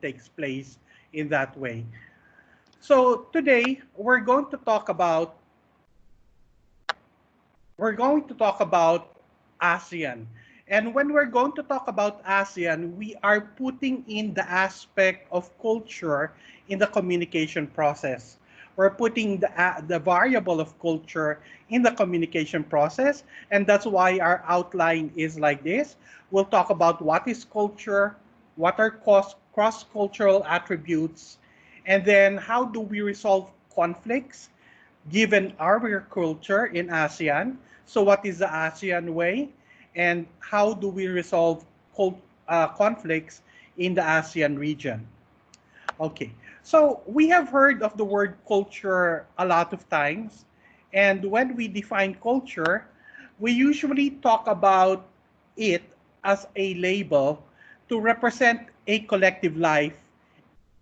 takes place in that way. So today we're going to talk about ASEAN. And when we're going to talk about ASEAN, we are putting in the aspect of culture in the communication process. We're putting the variable of culture in the communication process, and that's why our outline is like this. We'll talk about what is culture, what are cross-cultural attributes, and then how do we resolve conflicts given our culture in ASEAN. So what is the ASEAN way? And how do we resolve conflicts in the ASEAN region? Okay, so we have heard of the word culture a lot of times. And when we define culture, we usually talk about it as a label to represent a collective life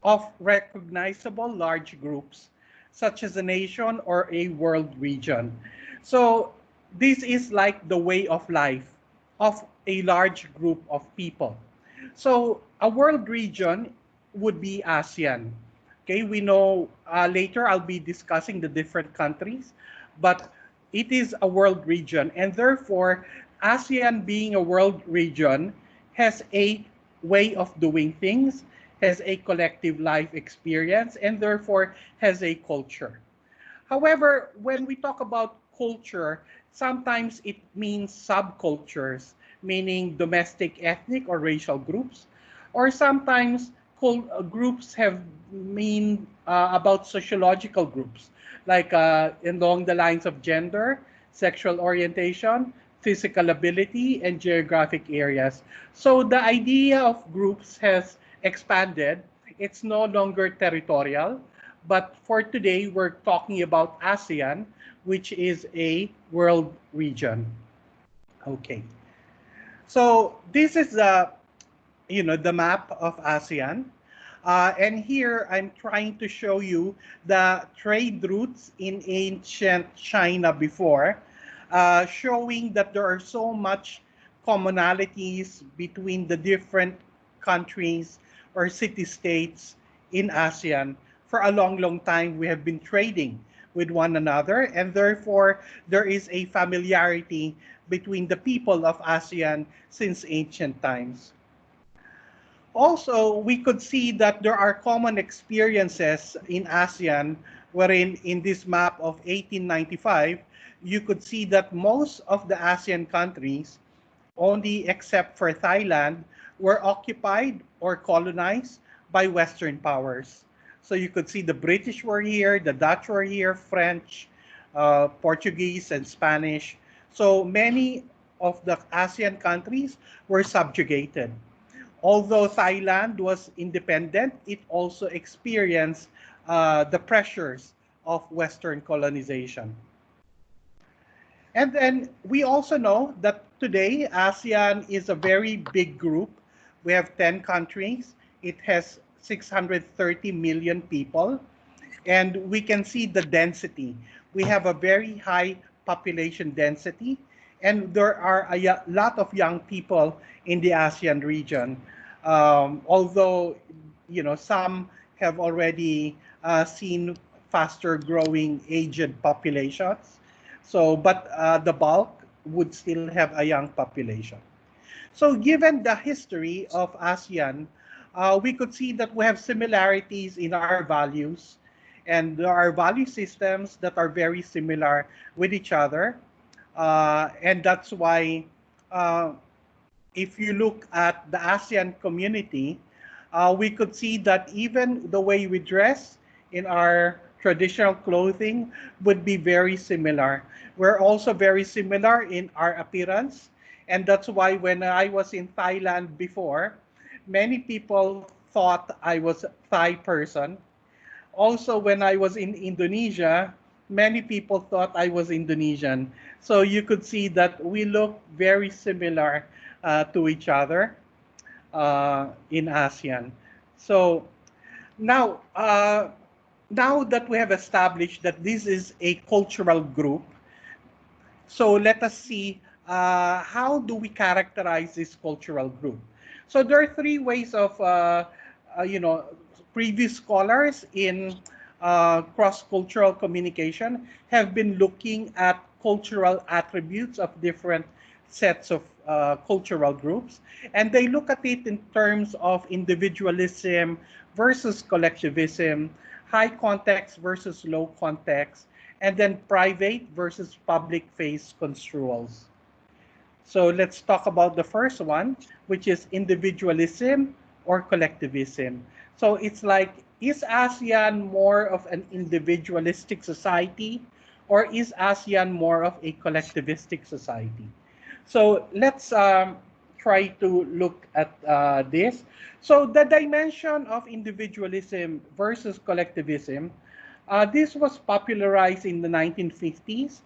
of recognizable large groups, such as a nation or a world region. So this is like the way of life of a large group of people. So a world region would be ASEAN. Okay, we know later I'll be discussing the different countries, but it is a world region, and therefore ASEAN being a world region has a way of doing things, has a collective life experience, and therefore has a culture. However, when we talk about culture, sometimes it means subcultures, meaning domestic, ethnic, or racial groups, or sometimes groups have mean about sociological groups, like along the lines of gender, sexual orientation, physical ability, and geographic areas. So the idea of groups has expanded. It's no longer territorial, but for today, we're talking about ASEAN, which is a world region. Okay. So this is the map of ASEAN. And here I'm trying to show you the trade routes in ancient China before, showing that there are so much commonalities between the different countries or city-states in ASEAN. For a long, long time, we have been trading with one another, and therefore there is a familiarity between the people of ASEAN since ancient times. Also, we could see that there are common experiences in ASEAN, wherein in this map of 1895, you could see that most of the ASEAN countries, only except for Thailand, were occupied or colonized by Western powers. So you could see the British were here, the Dutch were here, French, Portuguese, and Spanish. So many of the ASEAN countries were subjugated. Although Thailand was independent, it also experienced the pressures of Western colonization. And then we also know that today ASEAN is a very big group. We have 10 countries. It has 630 million people. And we can see the density. We have a very high population density. And there are a lot of young people in the ASEAN region. Although, some have already seen faster growing aged populations. So, but the bulk would still have a young population. So given the history of ASEAN, we could see that we have similarities in our values, and there are value systems that are very similar with each other. And that's why if you look at the ASEAN community, we could see that even the way we dress in our traditional clothing would be very similar. We're also very similar in our appearance. And that's why when I was in Thailand before, many people thought I was a Thai person. Also, when I was in Indonesia, many people thought I was Indonesian. So you could see that we look very similar to each other in ASEAN. So now, now that we have established that this is a cultural group, so let us see how do we characterize this cultural group. So there are three ways of previous scholars in cross-cultural communication have been looking at cultural attributes of different sets of cultural groups, and they look at it in terms of individualism versus collectivism, high context versus low context, and then private versus public face construals. So let's talk about the first one, which is individualism or collectivism. So it's like, is ASEAN more of an individualistic society, or is ASEAN more of a collectivistic society? So let's try to look at this. So the dimension of individualism versus collectivism, this was popularized in the 1950s.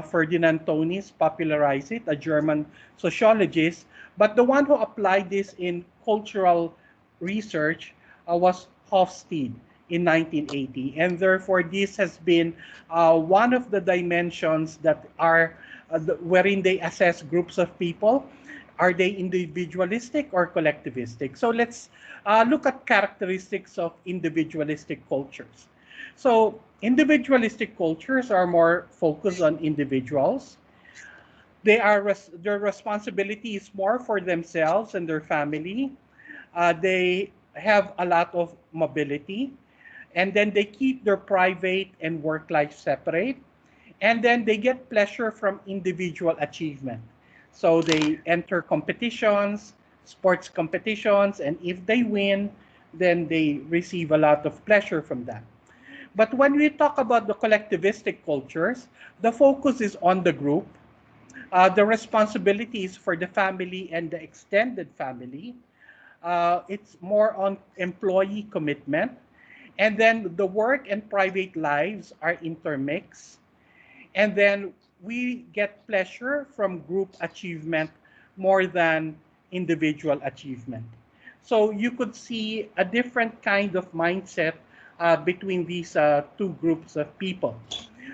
Ferdinand Tönnies popularized it, a German sociologist. But the one who applied this in cultural research was Hofstede in 1980. And therefore, this has been one of the dimensions that are wherein they assess groups of people. Are they individualistic or collectivistic? So let's look at characteristics of individualistic cultures. So individualistic cultures are more focused on individuals. Their responsibility is more for themselves and their family. They have a lot of mobility, and then they keep their private and work life separate, and then they get pleasure from individual achievement. So they enter competitions, sports competitions, and if they win, then they receive a lot of pleasure from that. But when we talk about the collectivistic cultures, the focus is on the group. The responsibilities for the family and the extended family. It's more on employee commitment. And then the work and private lives are intermixed. And then we get pleasure from group achievement more than individual achievement. So you could see a different kind of mindset between these two groups of people.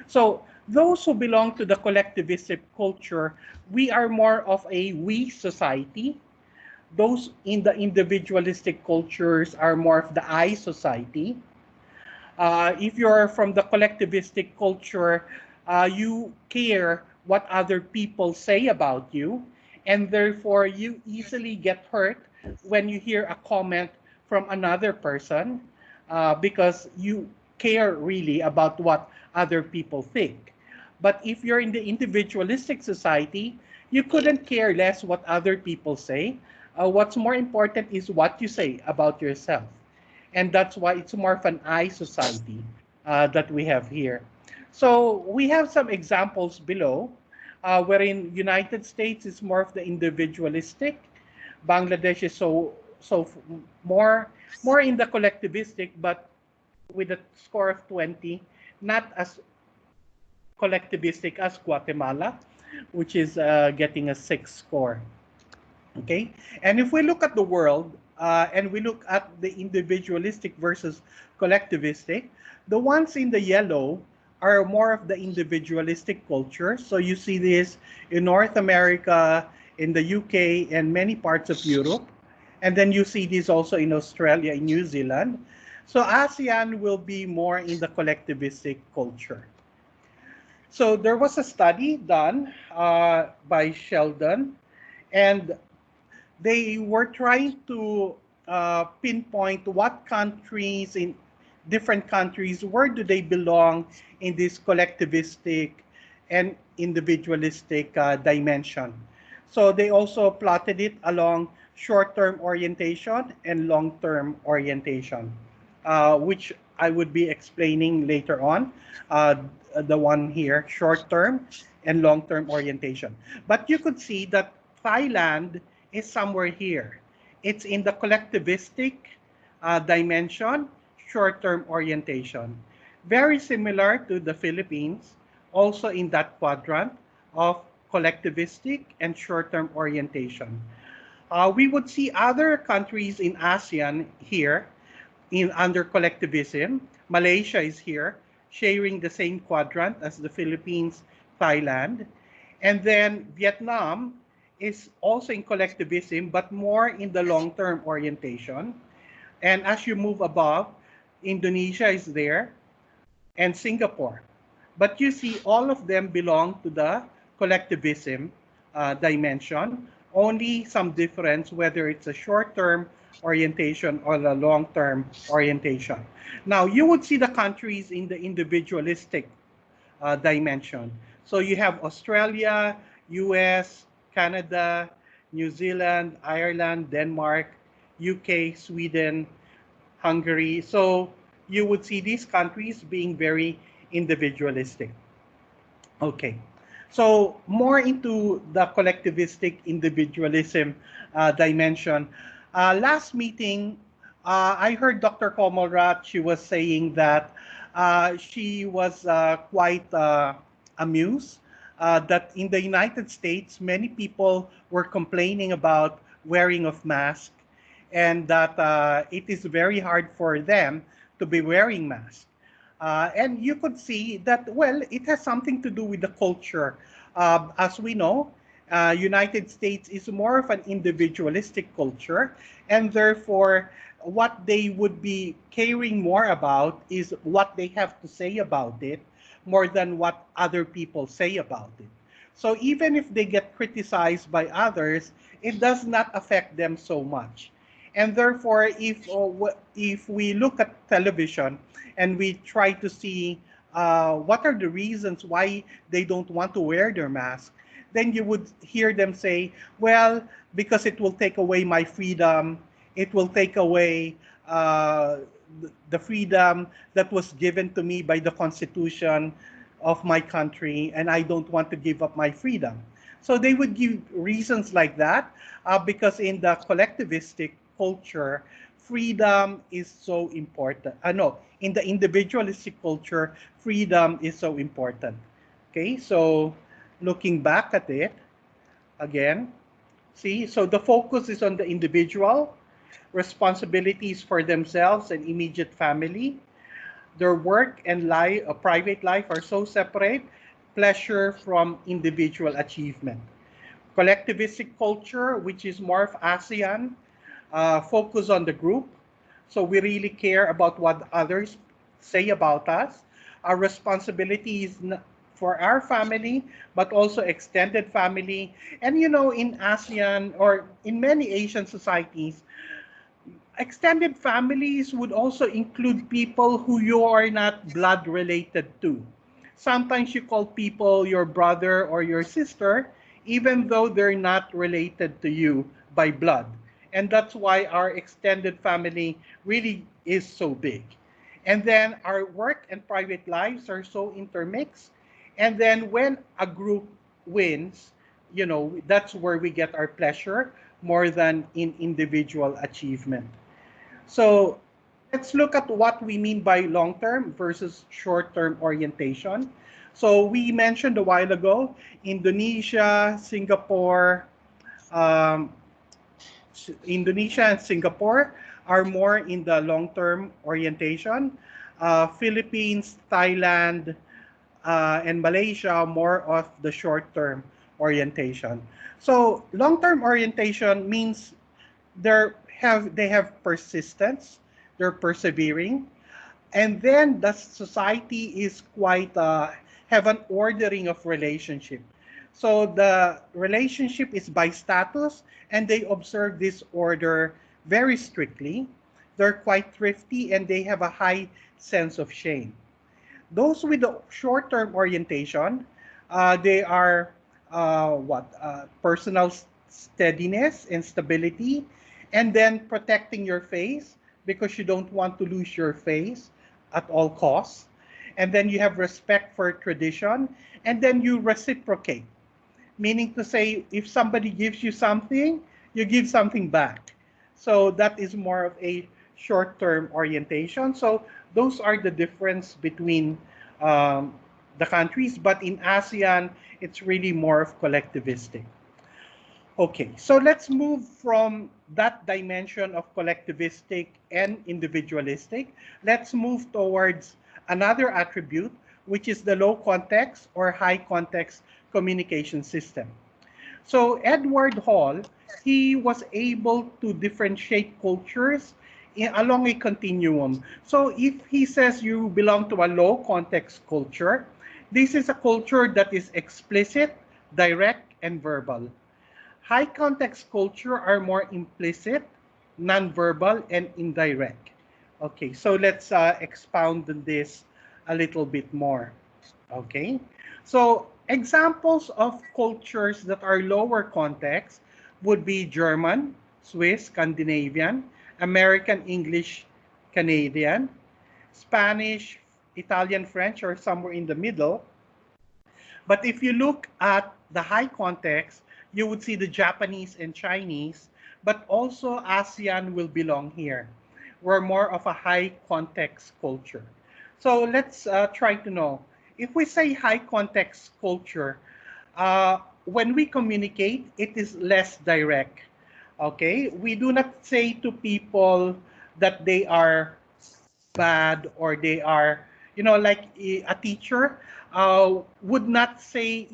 So those who belong to the collectivistic culture, we are more of a we society. Those in the individualistic cultures are more of the I society. If you're from the collectivistic culture, you care what other people say about you, and therefore you easily get hurt when you hear a comment from another person because you care really about what other people think. But if you're in the individualistic society, you couldn't care less what other people say. What's more important is what you say about yourself. And that's why it's more of an I society that we have here. So we have some examples below, wherein United States is more of the individualistic, Bangladesh is more in the collectivistic, but with a score of 20, not as collectivistic as Guatemala, which is getting a 6 score. Okay, and if we look at the world and we look at the individualistic versus collectivistic, the ones in the yellow are more of the individualistic culture. So you see this in North America, in the UK, and many parts of Europe. And then you see this also in Australia and New Zealand. So ASEAN will be more in the collectivistic culture. So there was a study done by Sheldon, and they were trying to pinpoint what countries in different countries, where do they belong in this collectivistic and individualistic dimension. So they also plotted it along short-term orientation and long-term orientation, which I would be explaining later on, the one here, short-term and long-term orientation. But you could see that Thailand is somewhere here. It's in the collectivistic dimension, short-term orientation. Very similar to the Philippines, also in that quadrant of collectivistic and short-term orientation. We would see other countries in ASEAN here under collectivism. Malaysia is here, sharing the same quadrant as the Philippines, Thailand. And then Vietnam is also in collectivism, but more in the long-term orientation. And as you move above, Indonesia is there and Singapore. But you see, all of them belong to the collectivism dimension. Only some difference whether it's a short-term orientation or a long-term orientation. Now, you would see the countries in the individualistic dimension. So you have Australia, US, Canada, New Zealand, Ireland, Denmark, UK, Sweden, Hungary. So you would see these countries being very individualistic. Okay. So more into the collectivistic individualism dimension. Last meeting, I heard Dr. Komalrat, she was saying that she was quite amused that in the United States, many people were complaining about wearing of masks and that it is very hard for them to be wearing masks. And you could see that, well, it has something to do with the culture. As we know, United States is more of an individualistic culture, and therefore, what they would be caring more about is what they have to say about it, more than what other people say about it. So even if they get criticized by others, it does not affect them so much. And therefore, if we look at television and we try to see what are the reasons why they don't want to wear their mask, then you would hear them say, well, because it will take away my freedom, it will take away the freedom that was given to me by the Constitution of my country, and I don't want to give up my freedom. So they would give reasons like that because in the collectivistic culture, freedom is so important. No, in the individualistic culture, freedom is so important. Okay, so looking back at it again, see, so the focus is on the individual, responsibilities for themselves and immediate family. Their work and life, private life are so separate, pleasure from individual achievement. Collectivistic culture, which is more of ASEAN, focus on the group. So we really care about what others say about us. Our responsibility is for our family, but also extended family. And you know, in ASEAN or in many Asian societies, extended families would also include people who you are not blood related to. Sometimes you call people your brother or your sister, even though they're not related to you by blood. And that's why our extended family really is so big. And then our work and private lives are so intermixed. And then when a group wins, you know, that's where we get our pleasure more than in individual achievement. So let's look at what we mean by long-term versus short-term orientation. So we mentioned a while ago, Indonesia, Singapore, um, Indonesia and Singapore are more in the long-term orientation. Philippines, Thailand, and Malaysia more of the short-term orientation. So long-term orientation means they have persistence, they're persevering, and then the society is quite have an ordering of relationship. So the relationship is by status, and they observe this order very strictly. They're quite thrifty, and they have a high sense of shame. Those with the short-term orientation, they are personal steadiness and stability, and then protecting your face because you don't want to lose your face at all costs. And then you have respect for tradition, and then you reciprocate, meaning to say if somebody gives you something, you give something back. So that is more of a short-term orientation. So those are the difference between the countries, but in ASEAN, it's really more of collectivistic. Okay, so let's move from that dimension of collectivistic and individualistic. Let's move towards another attribute, which is the low context or high context communication system. So Edward Hall, he was able to differentiate cultures along a continuum. So if he says you belong to a low context culture, this is a culture that is explicit, direct, and verbal. High context culture are more implicit, nonverbal, and indirect. Okay, so let's expound on this a little bit more. Okay, so examples of cultures that are lower context would be German, Swiss, Scandinavian, American English, Canadian, Spanish, Italian, French, or somewhere in the middle. But if you look at the high context, you would see the Japanese and Chinese, but also ASEAN will belong here. We're more of a high context culture. So let's try to know. If we say high context culture, when we communicate, it is less direct. Okay? We do not say to people that they are bad or they are, like a teacher would not say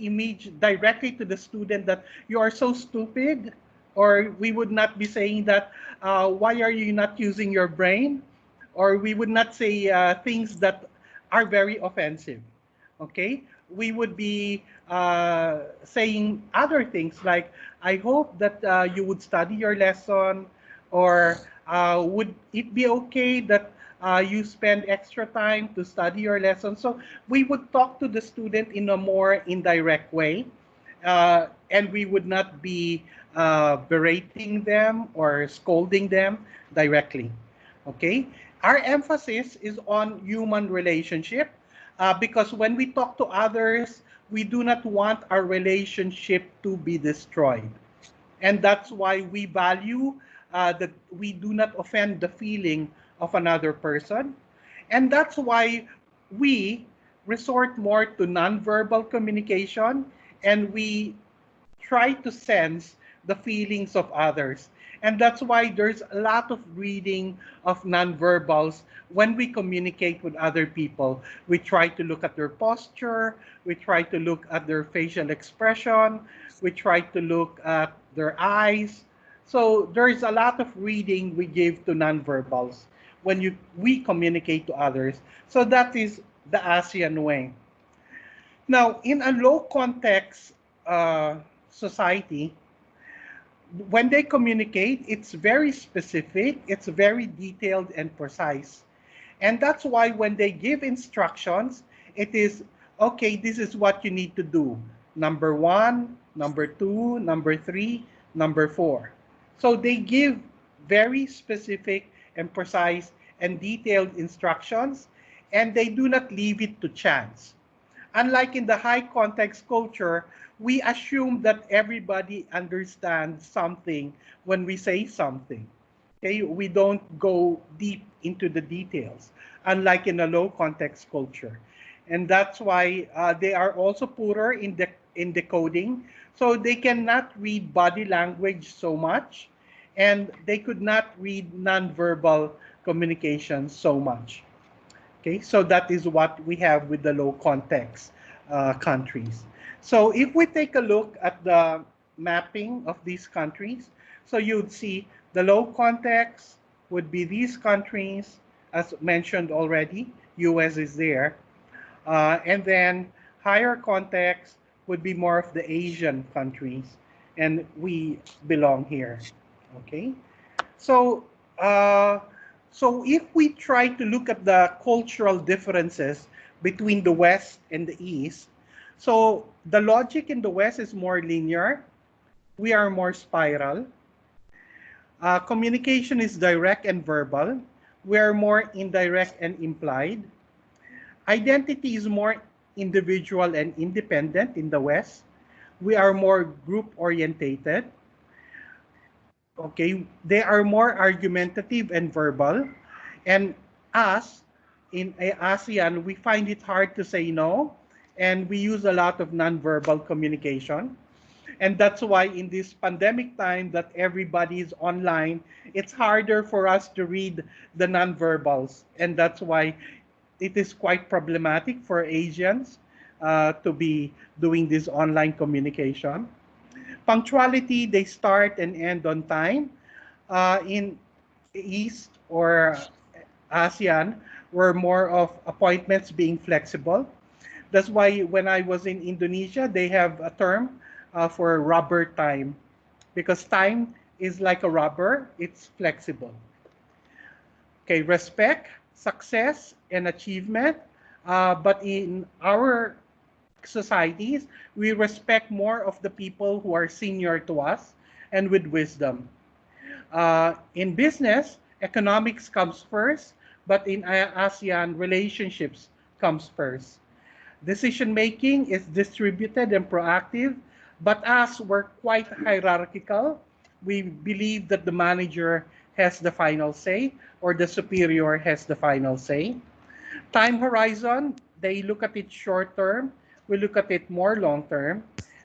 directly to the student that you are so stupid, or we would not be saying that why are you not using your brain, or we would not say things that are very offensive. Okay, we would be saying other things like, I hope that you would study your lesson, or would it be okay that you spend extra time to study your lesson. So we would talk to the student in a more indirect way, and we would not be berating them or scolding them directly. Okay, our emphasis is on human relationship, because when we talk to others, we do not want our relationship to be destroyed. And that's why we value that we do not offend the feeling of another person. And that's why we resort more to nonverbal communication, and we try to sense the feelings of others. And that's why there's a lot of reading of nonverbals when we communicate with other people. We try to look at their posture, we try to look at their facial expression, we try to look at their eyes. So there's a lot of reading we give to nonverbals when we communicate to others. So that is the ASEAN way. Now, in a low context society, when they communicate, it's very specific, it's very detailed and precise. And that's why when they give instructions, it is, okay, this is what you need to do. Number one, number two, number three, number four. So they give very specific and precise and detailed instructions, and they do not leave it to chance. Unlike in the high context culture, we assume that everybody understands something when we say something. Okay, we don't go deep into the details, unlike in a low context culture. And that's why they are also poorer in decoding. So they cannot read body language so much, and they could not read nonverbal communication so much. Okay, so that is what we have with the low context countries. So if we take a look at the mapping of these countries, so you'd see the low context would be these countries, as mentioned already, US is there. And then higher context would be more of the Asian countries, and we belong here. Okay, so so if we try to look at the cultural differences between the West and the East, so the logic in the West is more linear. We are more spiral. Communication is direct and verbal. We are more indirect and implied. Identity is more individual and independent in the West. We are more group orientated. Okay, they are more argumentative and verbal. And us, in ASEAN, we find it hard to say no, and we use a lot of nonverbal communication. And that's why in this pandemic time that everybody is online, it's harder for us to read the nonverbals. And that's why it is quite problematic for Asians to be doing this online communication. Punctuality, they start and end on time. In East or ASEAN were more of appointments being flexible. That's why when I was in Indonesia, they have a term for rubber time because time is like a rubber, it's flexible. Okay, respect, success, and achievement. But in our societies, we respect more of the people who are senior to us and with wisdom. In business, economics comes first, but in ASEAN, relationships comes first. Decision making is distributed and proactive, but as we're quite hierarchical, we believe that the manager has the final say or the superior has the final say. Time horizon, they look at it short term, we look at it more long term.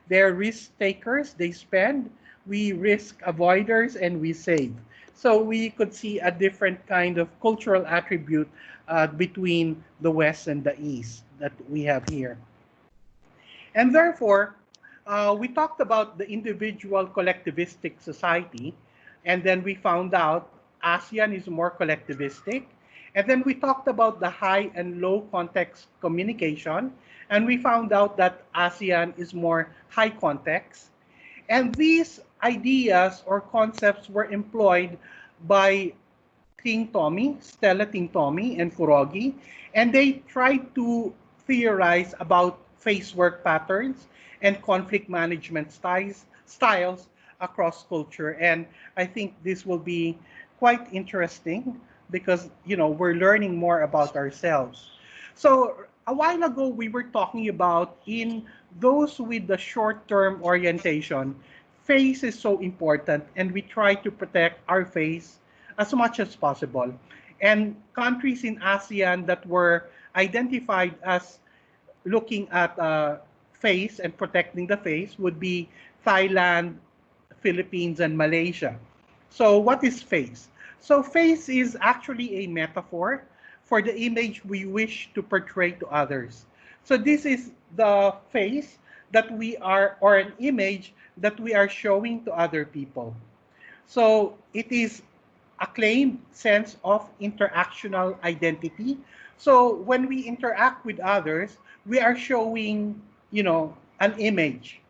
They're risk takers, they spend, we risk avoiders, and we save. So we could see a different kind of cultural attribute between the West and the East that we have here. And therefore, we talked about the individual collectivistic society, and then we found out ASEAN is more collectivistic. And then we talked about the high and low context communication, and we found out that ASEAN is more high context. And these ideas or concepts were employed by Ting Tommy, Stella Ting Tommy, and Kurogi, and they tried to theorize about face work patterns and conflict management styles across culture. And I think this will be quite interesting because we're learning more about ourselves. So a while ago we were talking about in those with the short-term orientation, face is so important and we try to protect our face as much as possible. And countries in ASEAN that were identified as looking at face and protecting the face would be Thailand, Philippines, and Malaysia. So what is face? So face is actually a metaphor for the image we wish to portray to others. So this is the face that we are, or an image that we are showing to other people. So it is a claimed sense of interactional identity. So when we interact with others, we are showing, an image.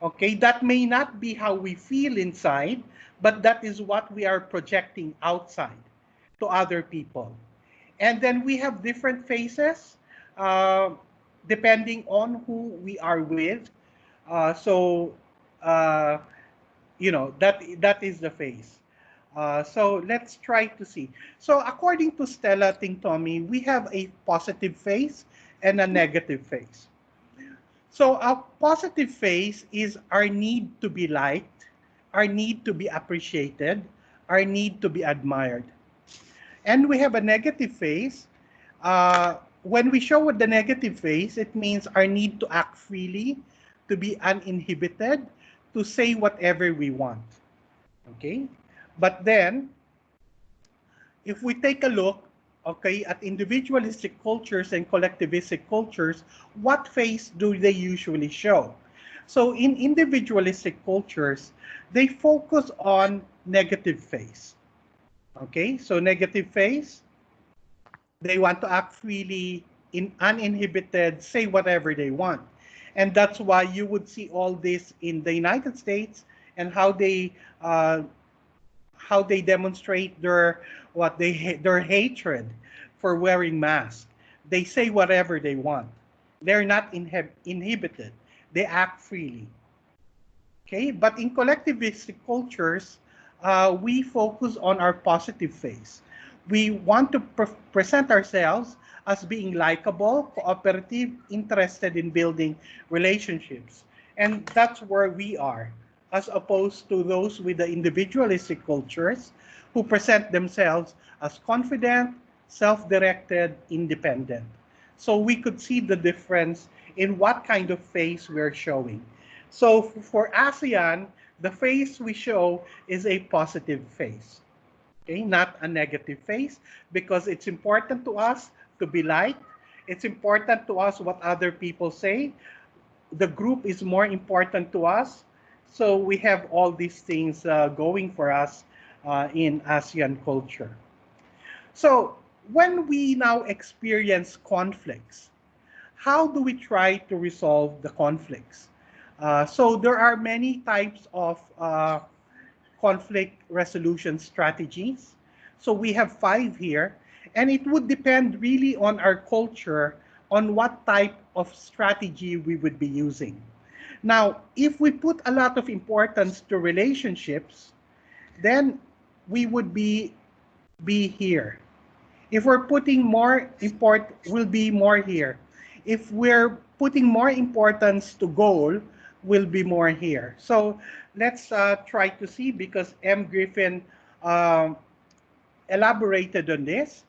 Okay, that may not be how we feel inside, but that is what we are projecting outside to other people. And then we have different faces depending on who we are with. So, that is the face. So let's try to see. So according to Stella Tingtomi, we have a positive face and a negative face. So a positive face is our need to be liked, our need to be appreciated, our need to be admired. And we have a negative face. When we show the negative face, it means our need to act freely, to be uninhibited, to say whatever we want. Okay? But then, if we take a look, okay, at individualistic cultures and collectivistic cultures, what face do they usually show? So in individualistic cultures, they focus on negative face. Okay, so negative face, they want to act freely, uninhibited, say whatever they want. And that's why you would see all this in the United States and how they demonstrate their hatred for wearing masks. They say whatever they want. They're not inhibited. They act freely. Okay, but in collectivistic cultures, we focus on our positive face. We want to present ourselves as being likable, cooperative, interested in building relationships. And that's where we are, as opposed to those with the individualistic cultures who present themselves as confident, self-directed, independent. So we could see the difference in what kind of face we're showing. So for ASEAN, the face we show is a positive face, okay, not a negative face, because it's important to us to be liked. It's important to us what other people say. The group is more important to us. So we have all these things going for us in ASEAN culture. So when we now experience conflicts, how do we try to resolve the conflicts? So there are many types of conflict resolution strategies. So we have 5 here, and it would depend really on our culture on what type of strategy we would be using. Now, if we put a lot of importance to relationships, then we would be here. If we're putting more import, will be more here. If we're putting more importance to goal, will be more here. So let's try to see, because M. Griffin um, elaborated on this.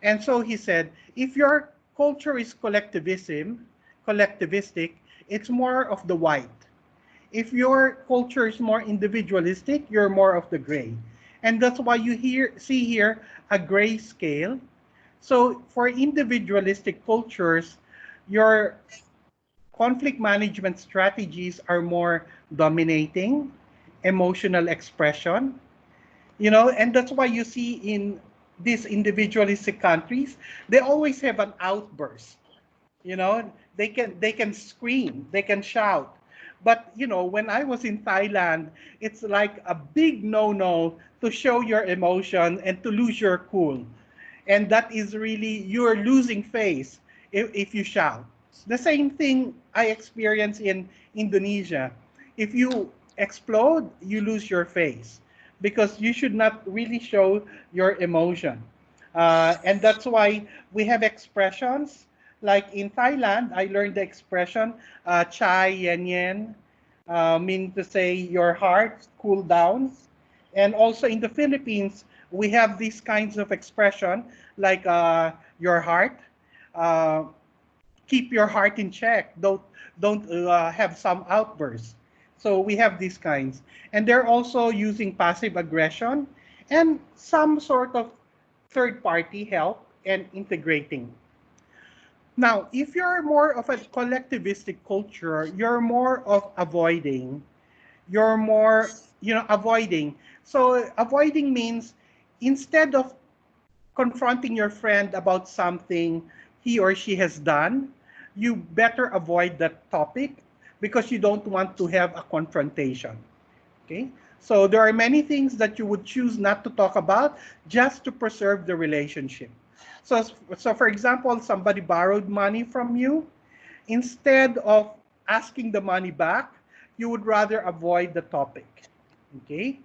And so he said, if your culture is collectivistic, it's more of the white. If your culture is more individualistic, you're more of the gray. And that's why you see here a gray scale. So for individualistic cultures, your conflict management strategies are more dominating, emotional expression, and that's why you see in these individualistic countries, they always have an outburst. They can scream, they can shout. But when I was in Thailand, it's like a big no-no to show your emotion and to lose your cool. And that is really, you're losing face if you shout. The same thing I experienced in Indonesia. If you explode, you lose your face, because you should not really show your emotion. And that's why we have expressions. Like in Thailand, I learned the expression chai yen yen, meaning to say your heart cool down. And also in the Philippines, we have these kinds of expression like your heart. Uh, Keep your heart in check. Don't have some outbursts. So we have these kinds, and they're also using passive aggression and some sort of third party help and integrating. Now, if you're more of a collectivistic culture, you're more of avoiding. You're more, avoiding. So avoiding means, instead of confronting your friend about something he or she has done, you better avoid that topic because you don't want to have a confrontation. Okay? So there are many things that you would choose not to talk about just to preserve the relationship. So for example, somebody borrowed money from you. Instead of asking the money back, you would rather avoid the topic. Okay?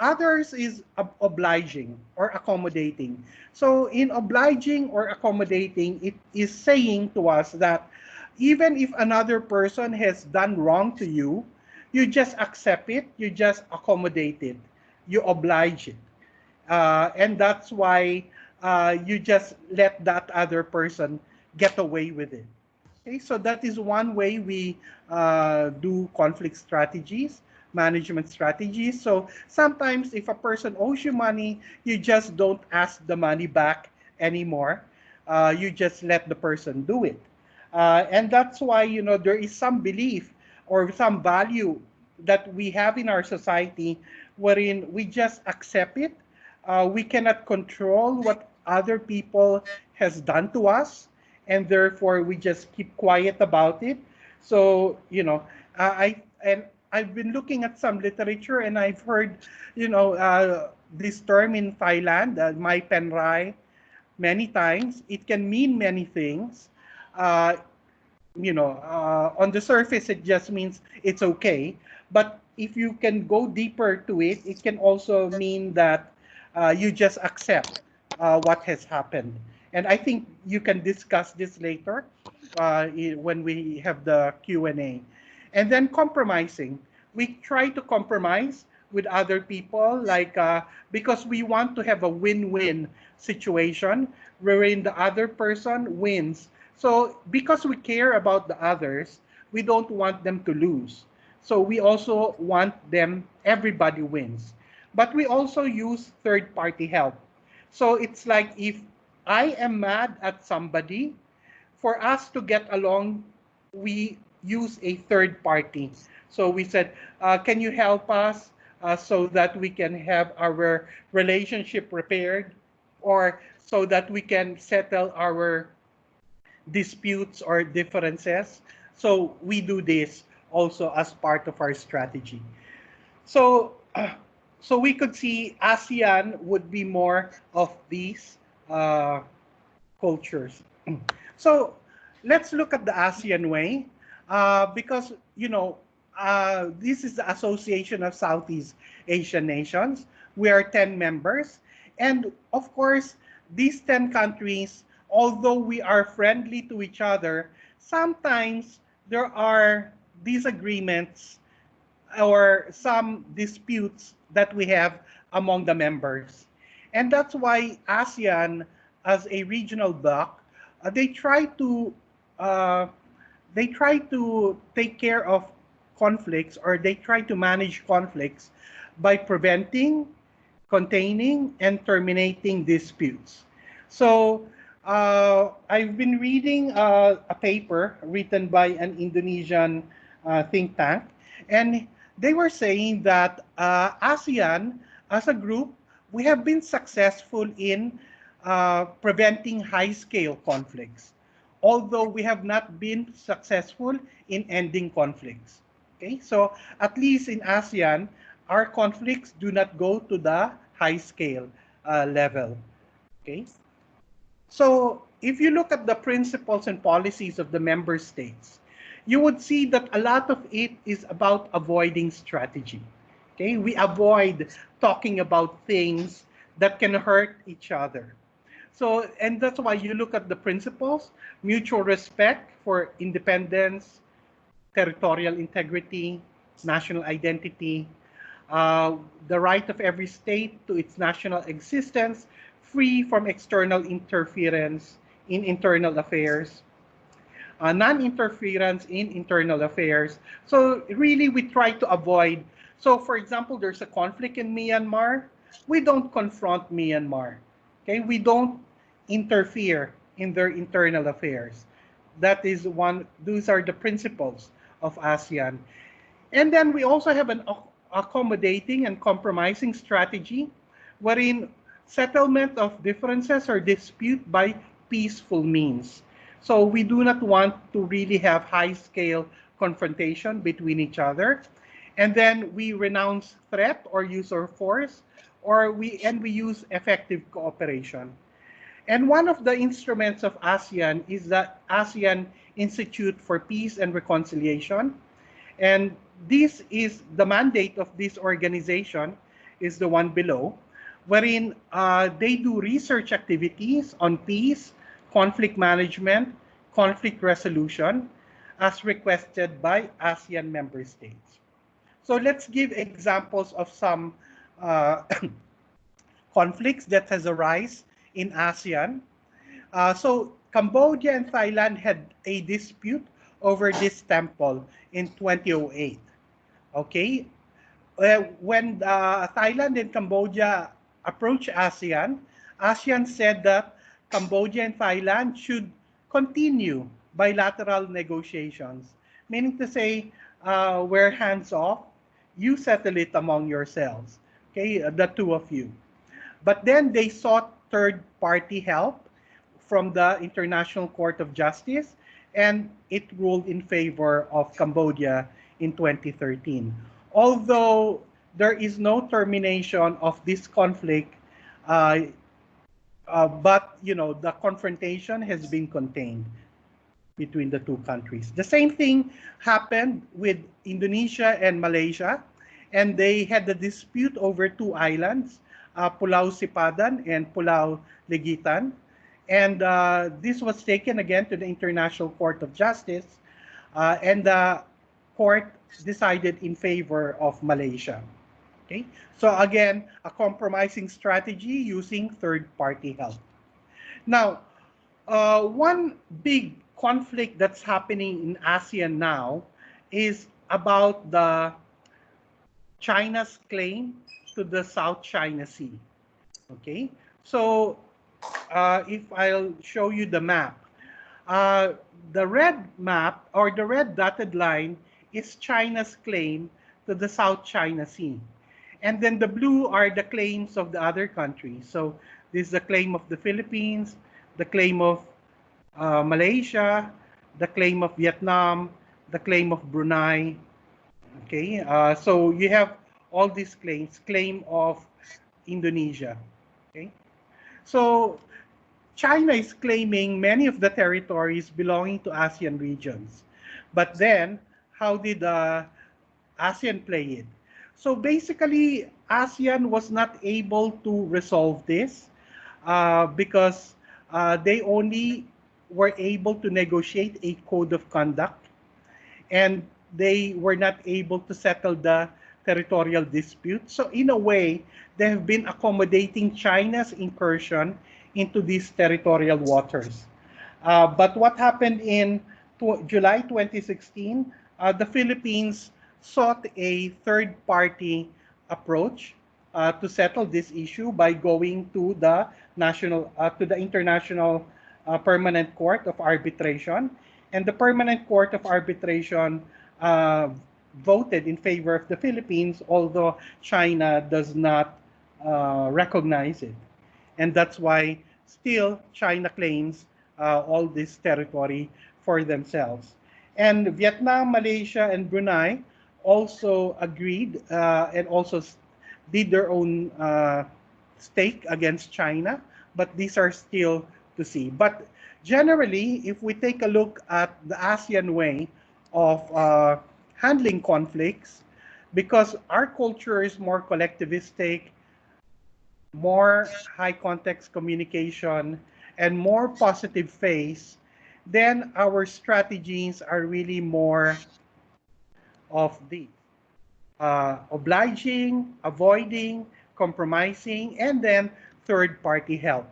Others is obliging or accommodating. So in obliging or accommodating, it is saying to us that even if another person has done wrong to you, you just accept it, you just accommodate it, you oblige it. And that's why you just let that other person get away with it. Okay, so that is one way we do conflict strategies, management strategies. So sometimes if a person owes you money, you just don't ask the money back anymore. You just let the person do it. And that's why, there is some belief or some value that we have in our society wherein we just accept it. We cannot control what other people has done to us, and therefore we just keep quiet about it. So I've been looking at some literature, and I've heard this term in Thailand, mai pen rai, many times. It can mean many things. uh, on the surface, it just means it's okay. But if you can go deeper to it, it can also mean that you just accept what has happened. And I think you can discuss this later when we have the Q&A. And then compromising. We try to compromise with other people, like because we want to have a win-win situation wherein the other person wins. So because we care about the others, we don't want them to lose. So we also want everybody wins. But we also use third party help. So it's like, if I am mad at somebody, for us to get along, we use a third party. So we said, can you help us? so that we can have our relationship repaired, or so that we can settle our disputes or differences. So we do this also as part of our strategy. So, so we could see ASEAN would be more of these uh, cultures. So let's look at the ASEAN Way, because this is the Association of Southeast Asian Nations. We are 10 members, and of course, these 10 countries, although we are friendly to each other, sometimes there are disagreements or some disputes that we have among the members. And that's why ASEAN, as a regional bloc, they try to uh, take care of conflicts, or they try to manage conflicts by preventing, containing, and terminating disputes. So I've been reading a paper written by an Indonesian think tank, and they were saying that ASEAN as a group, we have been successful in preventing high-scale conflicts, although we have not been successful in ending conflicts. Okay, so at least in ASEAN, our conflicts do not go to the high-scale level. Okay, so if you look at the principles and policies of the member states, you would see that a lot of it is about avoiding strategy. Okay, we avoid talking about things that can hurt each other. So, and that's why you look at the principles: mutual respect for independence, territorial integrity, national identity, the right of every state to its national existence, free from external interference in internal affairs, non-interference in internal affairs. So really, we try to avoid. So for example, there's a conflict in Myanmar. We don't confront Myanmar. Okay, we don't interfere in their internal affairs. That is one. Those are the principles of ASEAN. And then we also have an accommodating and compromising strategy, wherein settlement of differences or dispute by peaceful means. So we do not want to really have high-scale confrontation between each other. And then we renounce threat or use of force, or we use effective cooperation. And one of the instruments of ASEAN is the ASEAN Institute for Peace and Reconciliation. And this is the mandate of this organization, is the one below, wherein they do research activities on peace, conflict management, conflict resolution, as requested by ASEAN member states. So let's give examples of some conflicts that has arisen in ASEAN. So Cambodia and Thailand had a dispute over this temple in 2008. Okay, when Thailand and Cambodia approached ASEAN, ASEAN said that Cambodia and Thailand should continue bilateral negotiations, meaning to say, we're hands off, you settle it among yourselves, okay, the two of you. But then they sought third-party help from the International Court of Justice, and it ruled in favor of Cambodia in 2013. Although there is no termination of this conflict, but the confrontation has been contained between the two countries. The same thing happened with Indonesia and Malaysia, and they had a dispute over two islands, Pulau Sipadan and Pulau Legitan. And this was taken again to the International Court of Justice, and the court decided in favor of Malaysia. Okay, so again, a compromising strategy using third-party help. Now, one big conflict that's happening in ASEAN now is about the China's claim to the South China Sea. Okay, so if I'll show you the map, the red map or the red dotted line is China's claim to the South China Sea. And then the blue are the claims of the other countries. So this is the claim of the Philippines, the claim of Malaysia, the claim of Vietnam, the claim of Brunei. Okay, so you have all these claims, claim of Indonesia. Okay, so China is claiming many of the territories belonging to ASEAN regions. But then, how did ASEAN play it? So basically, ASEAN was not able to resolve this because they only were able to negotiate a code of conduct, and they were not able to settle the territorial dispute. So in a way, they have been accommodating China's incursion into these territorial waters. But what happened in July 2016, the Philippines sought a third-party approach to settle this issue by going to the International Permanent Court of Arbitration, and the Permanent Court of Arbitration uh, voted in favor of the Philippines, although China does not recognize it. And that's why still China claims all this territory for themselves. And Vietnam, Malaysia, and Brunei also agreed and also did their own stake against China, but these are still to see. But generally, if we take a look at the ASEAN way of handling conflicts, because our culture is more collectivistic, more high context communication, and more positive phase, then our strategies are really more of the obliging, avoiding, compromising, and then third party help.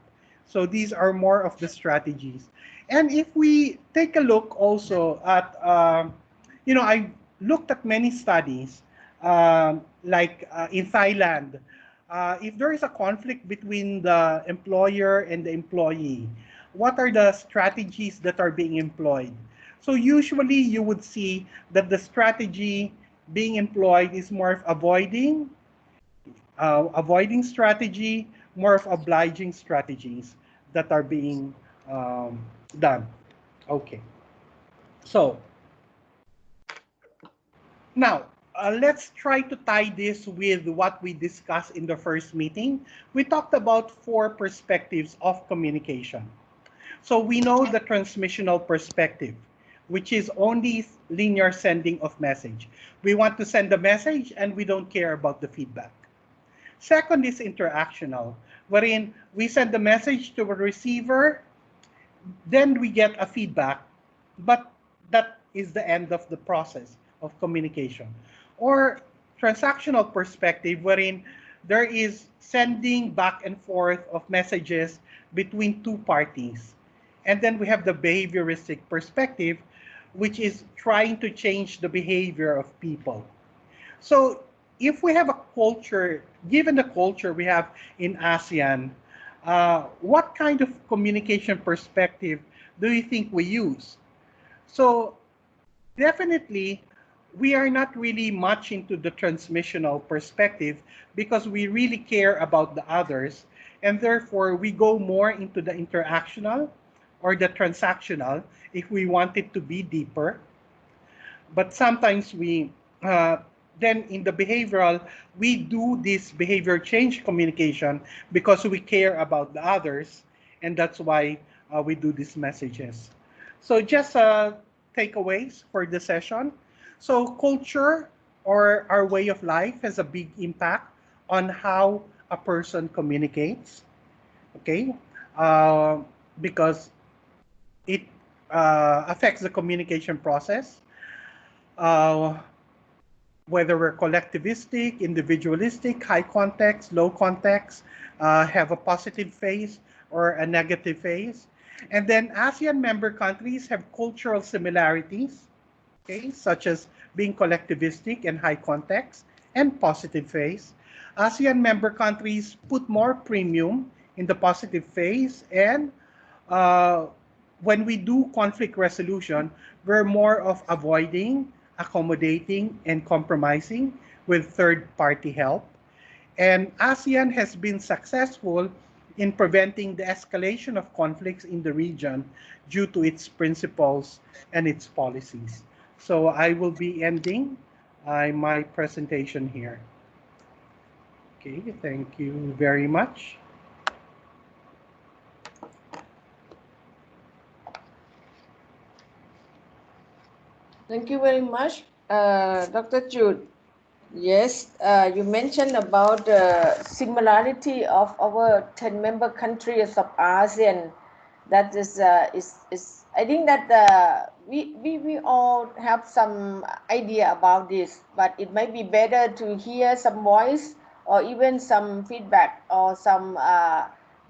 So these are more of the strategies. And if we take a look also at, I looked at many studies, like in Thailand, if there is a conflict between the employer and the employee, what are the strategies that are being employed? So usually you would see that the strategy being employed is more of avoiding strategy, more of obliging strategies that are being done. Okay. So now, let's try to tie this with what we discussed in the first meeting. We talked about 4 perspectives of communication. So we know the transmissional perspective, which is only linear sending of message. We want to send a message and we don't care about the feedback. Second is interactional, wherein we send the message to a receiver, then we get a feedback, but that is the end of the process of communication. Or transactional perspective, wherein there is sending back and forth of messages between two parties. And then we have the behavioristic perspective, which is trying to change the behavior of people. So if we have a culture, given the culture we have in ASEAN, what kind of communication perspective do you think we use? So definitely, we are not really much into the transmissional perspective because we really care about the others, and therefore we go more into the interactional or the transactional if we want it to be deeper. But sometimes we then in the behavioral, we do this behavior change communication because we care about the others, and that's why we do these messages. So just takeaways for the session. So culture or our way of life has a big impact on how a person communicates, okay? Because it affects the communication process. Whether we're collectivistic, individualistic, high context, low context, have a positive phase or a negative phase. And then ASEAN member countries have cultural similarities, okay, such as being collectivistic and high context and positive phase. ASEAN member countries put more premium in the positive phase, and when we do conflict resolution, we're more of avoiding, accommodating, and compromising with third-party help. And ASEAN has been successful in preventing the escalation of conflicts in the region due to its principles and its policies. So I will be ending my presentation here. Okay, thank you very much. Thank you very much, Dr. Jude. Yes, you mentioned about the similarity of our 10 member countries of ASEAN. That is I think that we all have some idea about this, but it might be better to hear some voice or even some feedback or some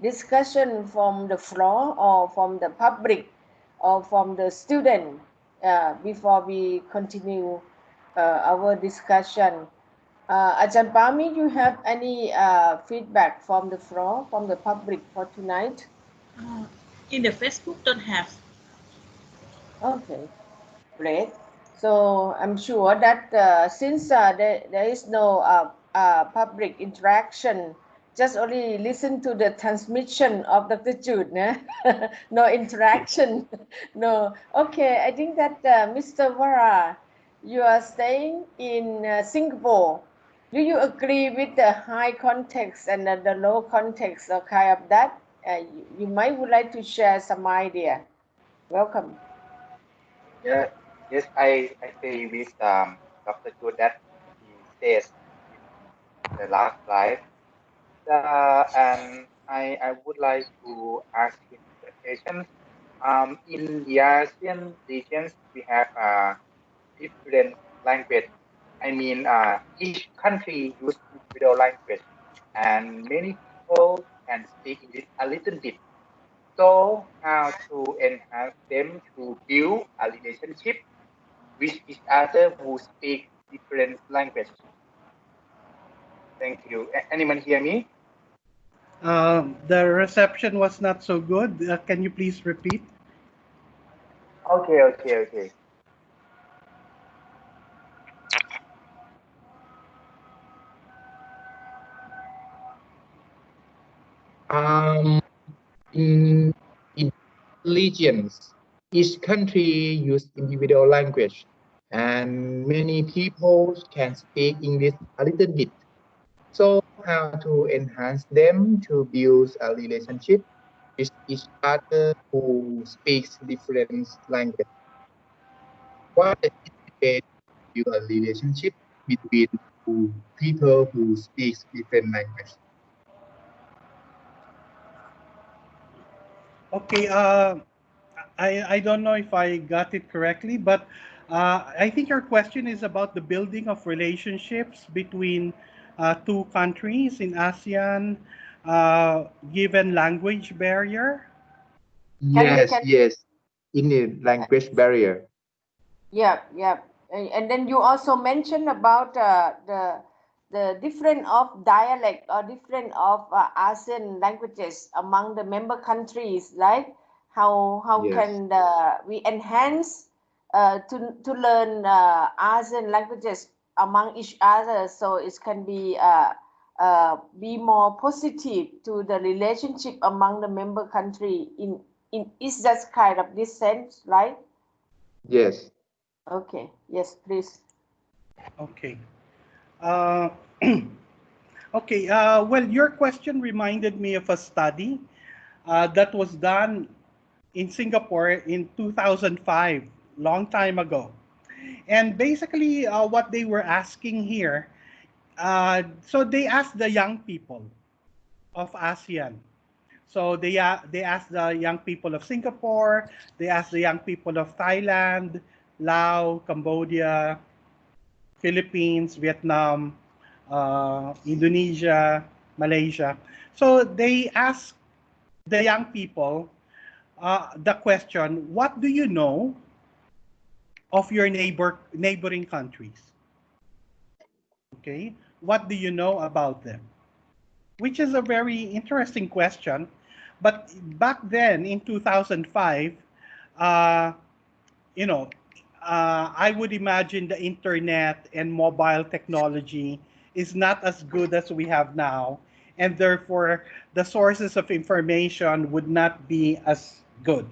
discussion from the floor or from the public or from the student before we continue our discussion. Ajahn Pami, you have any feedback from the floor, from the public for tonight? Uh, in the Facebook, don't have. Okay, great. So I'm sure that since there is no public interaction, just only listen to the transmission of Dr. Jude, né? No interaction. No. Okay, I think that Mr. Vara, you are staying in Singapore. Do you agree with the high context and the low context or kind of that? You might would like to share some idea. Welcome. Yeah, yes, I agree with Dr. Good that he says in the last slide. And I would like to ask him the question. In the ASEAN regions, we have different language. I mean, each country use individual language, and many people can speak English a little bit. So, how to enhance them to build a relationship with each other who speak different language? Thank you. Anyone hear me? The reception was not so good. Can you please repeat? Okay. Um, in regions, each country use individual language, and many people can speak English a little bit. So, how to enhance them to build a relationship with each other who speaks different language? What is the way to build a relationship between two people who speak different language? Okay, I don't know if I got it correctly, but I think your question is about the building of relationships between two countries in ASEAN, given language barrier. Yes, Can yes, in the language barrier. yeah. And then you also mentioned about the different of dialect or different of ASEAN languages among the member countries, right? How Yes, can we enhance to learn ASEAN languages among each other so it can be more positive to the relationship among the member country in is that kind of this sense, right? yes. Okay, yes, please. Okay. Uh, okay. Well, your question reminded me of a study that was done in Singapore in 2005, long time ago. And basically, what they were asking here, so they asked the young people of ASEAN. So they asked the young people of Singapore, they asked the young people of Thailand, Laos, Cambodia, Philippines, Vietnam, Indonesia, Malaysia. So they asked the young people the question, what do you know of your neighboring countries? Okay, what do you know about them? Which is a very interesting question. But back then in 2005, uh, you know, I would imagine the internet and mobile technology is not as good as we have now, and therefore the sources of information would not be as good.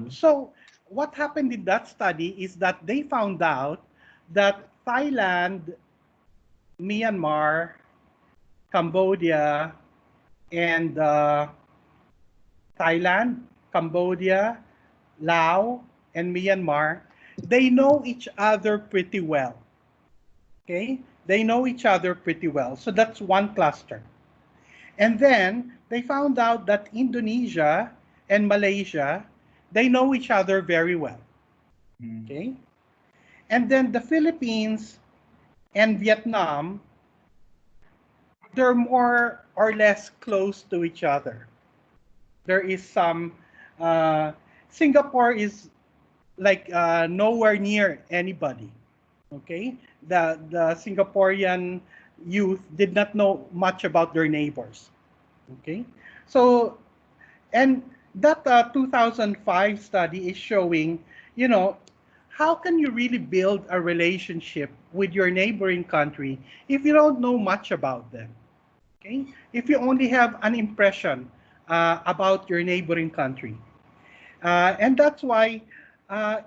So what happened in that study is that they found out that Thailand, Myanmar, Cambodia, and Thailand, Cambodia, Laos, and Myanmar, they know each other pretty well. Okay? They know each other pretty well. So that's one cluster. And then they found out that Indonesia and Malaysia, they know each other very well. Okay? And then the Philippines and Vietnam, they're more or less close to each other. There is some, Singapore is like nowhere near anybody. Okay? The Singaporean youth did not know much about their neighbors. Okay? So, and that 2005 study is showing, you know, how can you really build a relationship with your neighboring country if you don't know much about them? Okay? If you only have an impression about your neighboring country. And that's why uh,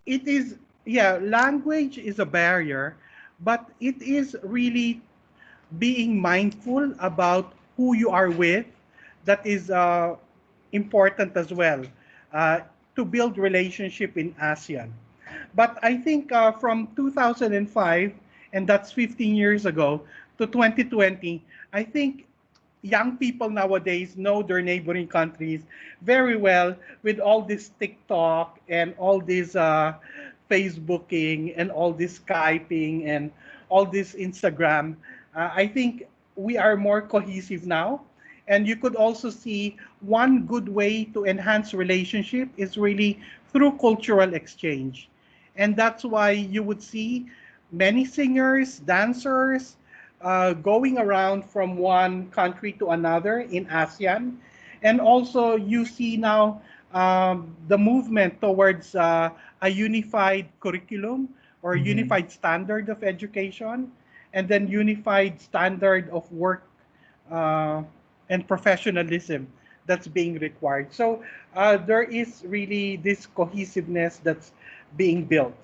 it is, yeah, language is a barrier, but it is really being mindful about who you are with that is important as well uh, to build relationship in ASEAN. But I think from 2005, and that's 15 years ago, to 2020, I think young people nowadays know their neighboring countries very well with all this TikTok and all this Facebooking and all this Skyping and all this Instagram. I think we are more cohesive now. And you could also see one good way to enhance relationship is really through cultural exchange. And that's why you would see many singers, dancers, going around from one country to another in ASEAN. And also you see now the movement towards a unified curriculum or unified standard of education, and then unified standard of work uh, and professionalism that's being required. So there is really this cohesiveness that's being built.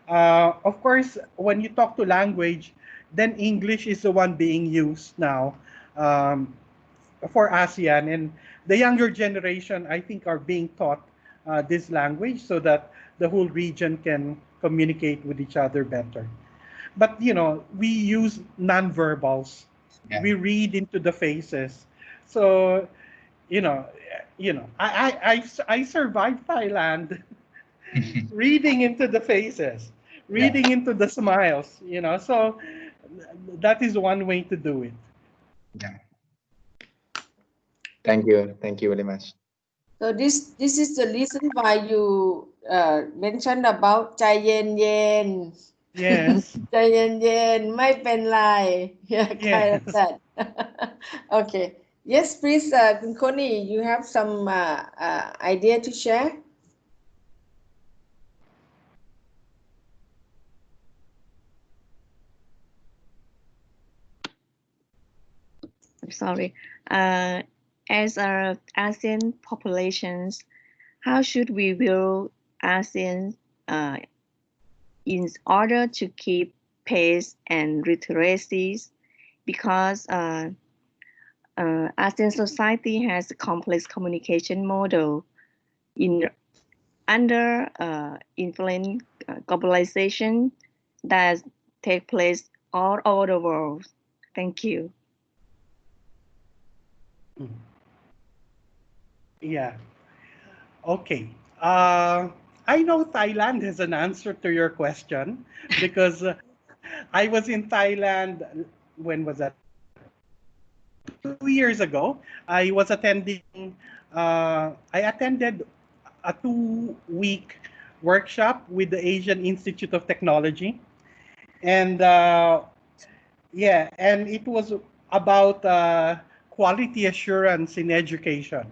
Of course, when you talk to language, then English is the one being used now um, for ASEAN. And the younger generation, I think, are being taught this language so that the whole region can communicate with each other better. But, you know, we use nonverbals. Yeah. We read into the faces. So, you know, I survived Thailand reading into the faces, reading into the smiles, you know. So that is one way to do it. Yeah. Thank you. Thank you very much. So this is the reason why you mentioned about ใจเย็น Yes. ใจเย็นไม่เป็นไร yeah kind of Yes. that okay yes please Kun Koni, you have some idea to share. Sorry. As our ASEAN populations, how should we view ASEAN in order to keep pace and literacies? Because ASEAN society has a complex communication model in under influence globalization that take place all over the world. Thank you. Yeah. Okay. I know Thailand has an answer to your question because I was in Thailand. When was that? 2 years ago. I was attending. I attended a 2-week workshop with the Asian Institute of Technology, and yeah, and it was about quality assurance in education.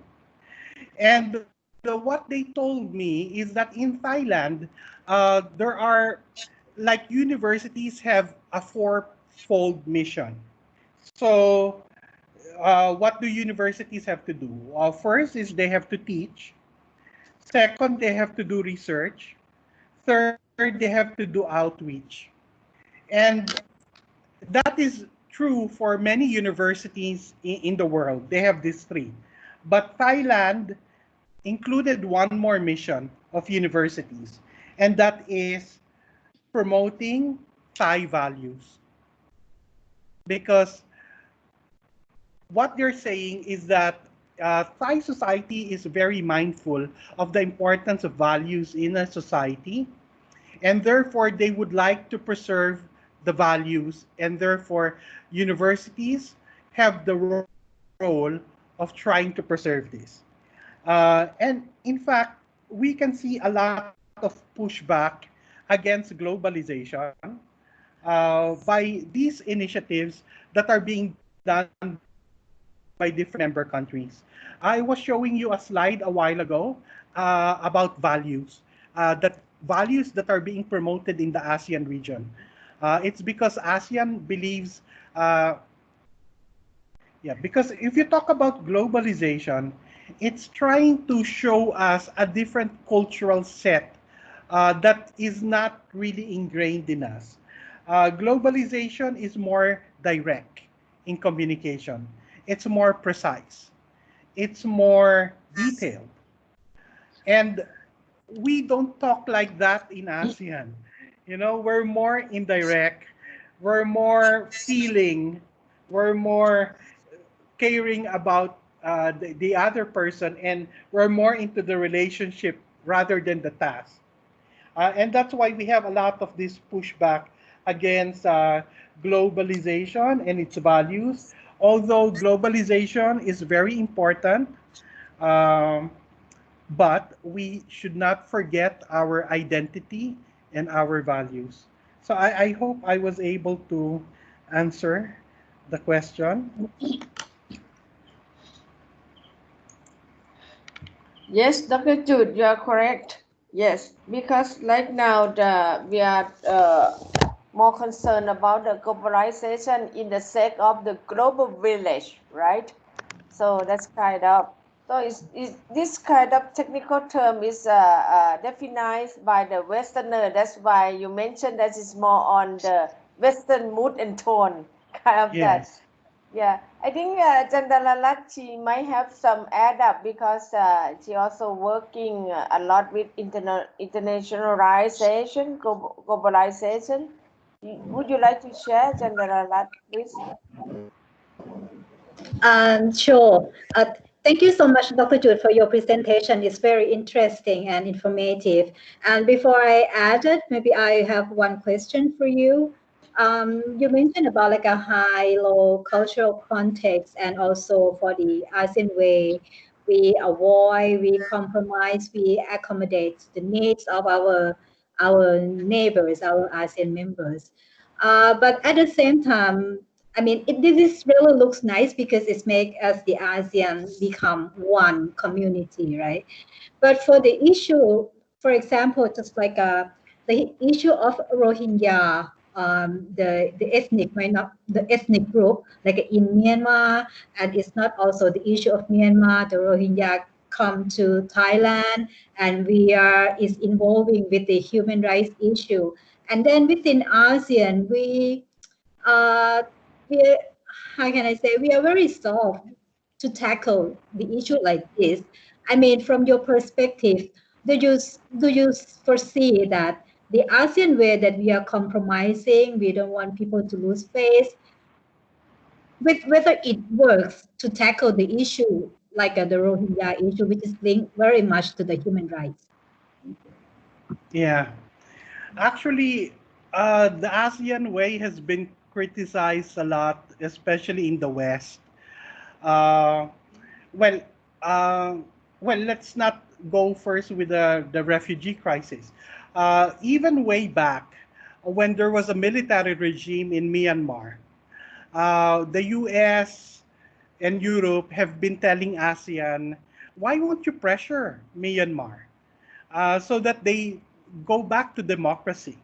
And what they told me is that in Thailand, there are like universities have a fourfold mission. So, what do universities have to do? First is they have to teach. Second, they have to do research. Third, they have to do outreach. And that is true for many universities in the world. They have these three. But Thailand included one more mission of universities, and that is promoting Thai values. Because what they're saying is that Thai society is very mindful of the importance of values in a society, and therefore they would like to preserve the values, and therefore universities have the role of trying to preserve this. And in fact, we can see a lot of pushback against globalization by these initiatives that are being done by different member countries. I was showing you a slide a while ago about values that are being promoted in the ASEAN region. It's because ASEAN believes, because if you talk about globalization, it's trying to show us a different cultural set that is not really ingrained in us. Globalization is more direct in communication. It's more precise. It's more detailed. And we don't talk like that in ASEAN. You know, we're more indirect, we're more feeling, we're more caring about the other person, and we're more into the relationship rather than the task. And that's why we have a lot of this pushback against globalization and its values. Although globalization is very important, um, but we should not forget our identity and our values. So I hope I was able to answer the question. Yes, Dr. Jude, you are correct. Yes, because right now we are more concerned about the globalization in the sake of the global village, right? So that's kind of so this kind of technical term is defined by the Westerner. That's why you mentioned that it's more on the Western mood and tone, kind of that. Yes. Yeah, I think Chandalalat, she might have some add up because she also working a lot with internationalization, globalization. Would you like to share, Chandalalat, please? Sure. Thank you so much, Dr. Jude, for your presentation. It's very interesting and informative. And before I add it, maybe I have one question for you. You mentioned about like a high-low cultural context, and also for the ASEAN way, we avoid, we compromise, we accommodate the needs of our neighbors, our ASEAN members. But at the same time, I mean, this really looks nice because it's make us the ASEAN become one community, right? But for the issue, for example, just like the issue of Rohingya, the ethnic minor, the ethnic group, like in Myanmar, and it's not also the issue of Myanmar, the Rohingya come to Thailand, and we are is involving with the human rights issue, and then within ASEAN, uh, we how can I say we are very soft to tackle the issue like this. I mean, from your perspective, do you foresee that the ASEAN way that we are compromising, we don't want people to lose face, with whether it works to tackle the issue like the Rohingya issue, which is linked very much to the human rights? Yeah. Actually, the ASEAN way has been criticized a lot, especially in the West. Uh, well, uh, let's not go first with the refugee crisis. Even way back, when there was a military regime in Myanmar, the US and Europe have been telling ASEAN, why won't you pressure Myanmar so that they go back to democracy?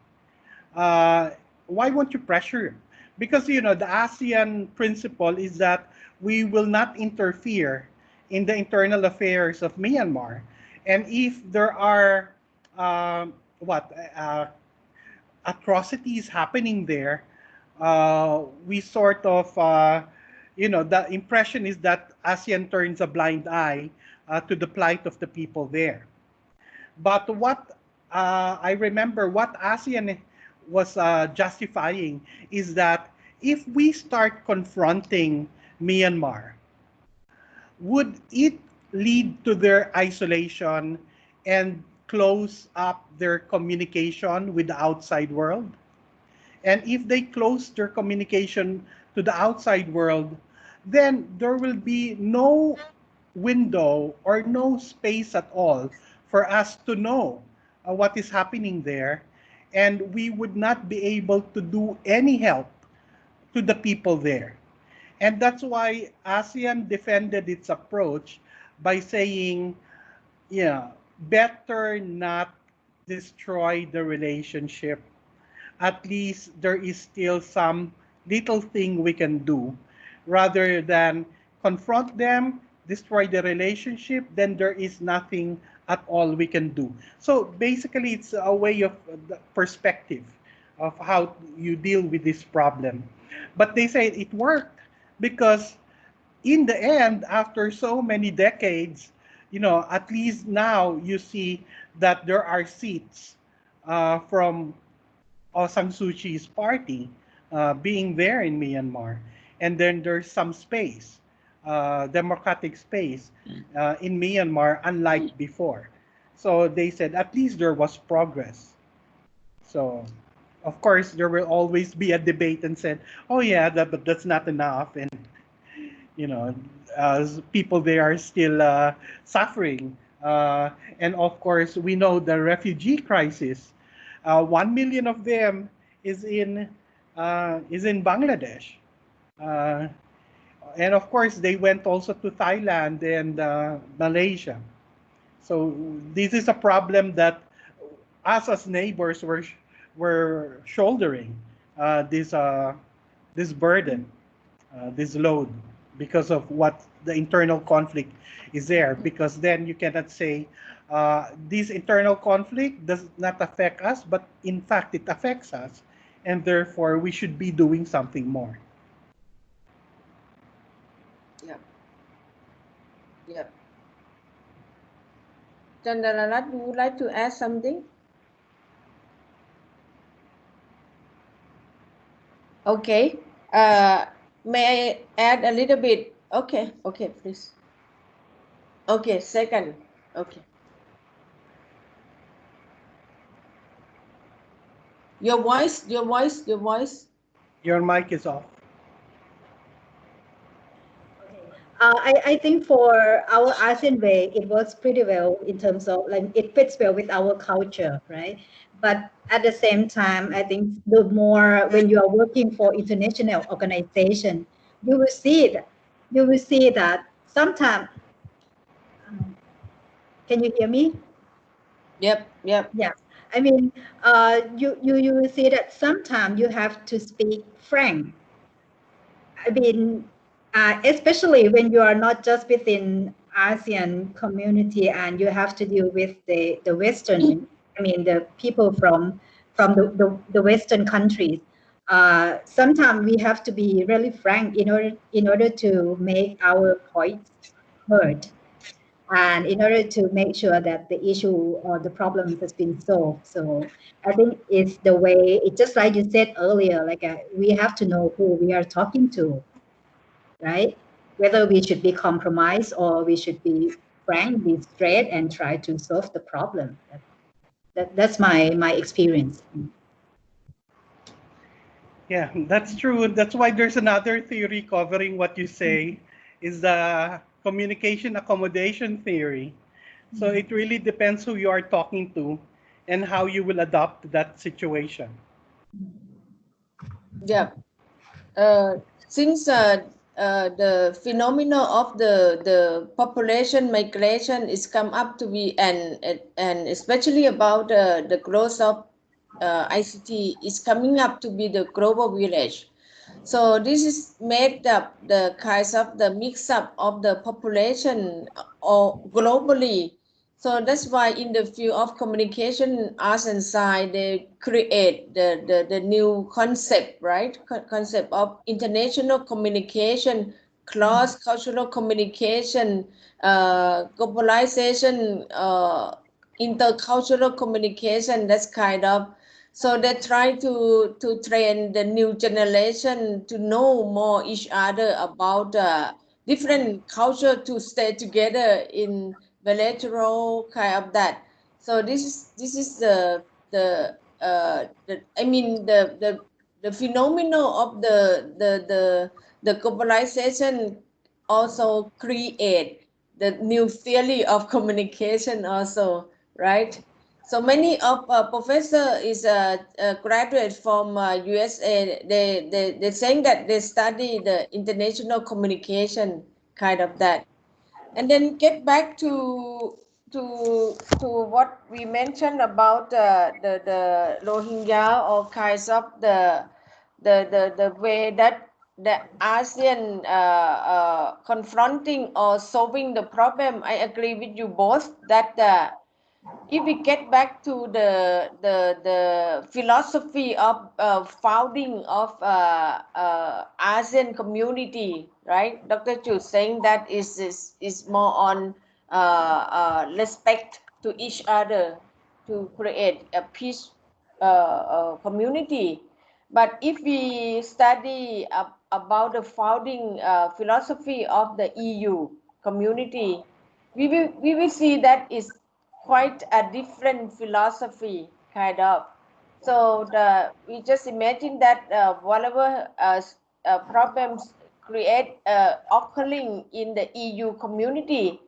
why won't you pressure? Because the ASEAN principle is that we will not interfere in the internal affairs of Myanmar, and if there are what atrocities happening there, we sort of the impression is that ASEAN turns a blind eye to the plight of the people there. But what I remember, what ASEAN was justifying is that if we start confronting Myanmar, would it lead to their isolation and close up their communication with the outside world? And if they close their communication to the outside world, then there will be no window or no space at all for us to know what is happening there. And we would not be able to do any help to the people there. And that's why ASEAN defended its approach by saying, yeah, better not destroy the relationship. At least there is still some little thing we can do rather than confront them, destroy the relationship, then there is nothing at all we can do. So basically, it's a way of the perspective of how you deal with this problem. But they say it worked because in the end, after so many decades, at least now you see that there are seats from Aung San Suu Kyi's party being there in Myanmar. And then there's some space, democratic space in Myanmar, unlike before. So they said at least there was progress. So, of course, there will always be a debate and said, oh yeah, but that's not enough. And, people there are still suffering. And of course, we know the refugee crisis. 1 million of them is in Bangladesh. And of course, they went also to Thailand and Malaysia. So this is a problem that us as neighbors were shouldering this burden, this load, because of what the internal conflict is there. Because then you cannot say this internal conflict does not affect us, but in fact it affects us, and therefore we should be doing something more. Yeah. Yeah. Chandalarat, would you like to add something? Okay. May I add a little bit? Okay. Okay, please. Okay, second. Okay. Your voice. Your mic is off. I think for our ASEAN way, it works pretty well in terms of like it fits well with our culture, right? But at the same time, I think the more when you are working for international organization, you will see that sometimes. Can you hear me? Yep. Yeah. I mean, you will see that sometimes you have to speak frank. I mean, especially when you are not just within ASEAN community and you have to deal with the Western, I mean, the people from the Western countries. Sometimes we have to be really frank in order to make our points heard, and in order to make sure that the issue or the problem has been solved. So I think it's the way, it's just like you said earlier, like we have to know who we are talking to, right? Whether we should be compromised or we should be frank, be straight, and try to solve the problem. That's my experience. Yeah, that's true. That's why there's another theory covering what you say, is the communication accommodation theory. So it really depends who you are talking to and how you will adapt to that situation. Yeah. Since the phenomena of the population migration is come up to be, and especially about the growth of ICT is coming up to be the global village. So this is made up the kinds of the mix up of the population or globally. So that's why in the field of communication, arts and science, they create the new concept, right? Concept of international communication, cross-cultural communication, globalization, intercultural communication, that's kind of. So they try to train the new generation to know more each other about different culture to stay together in bilateral kind of that. So this is the I mean the phenomenon of the globalization also create the new theory of communication also, right? So many of professor is a graduate from USA. They saying that they study the international communication kind of that, and then get back to what we mentioned about the Rohingya or kinds of the way that the ASEAN confronting or solving the problem. I agree with you both that if we get back to the philosophy of founding of ASEAN community, right? Dr. Chu saying that is more on respect to each other to create a peace community. But if we study about the founding philosophy of the EU community, we will see that is quite a different philosophy kind of. So we just imagine that whatever problems create occurring in the EU community,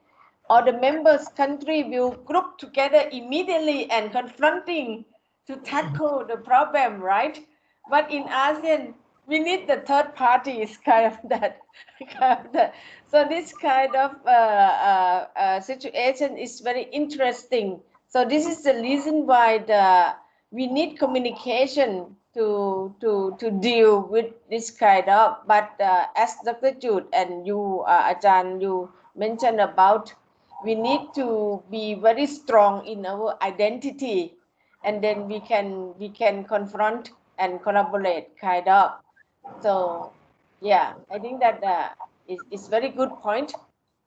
or the members country will group together immediately and confronting to tackle the problem, right? But in ASEAN, we need the third parties kind of that. Kind of that. So this kind of situation is very interesting. So this is the reason why we need communication to deal with this kind of. But as Dr. Jude and you, Ajahn, you mentioned about, we need to be very strong in our identity, and then we can confront and collaborate kind of. So yeah, I think that is very good point.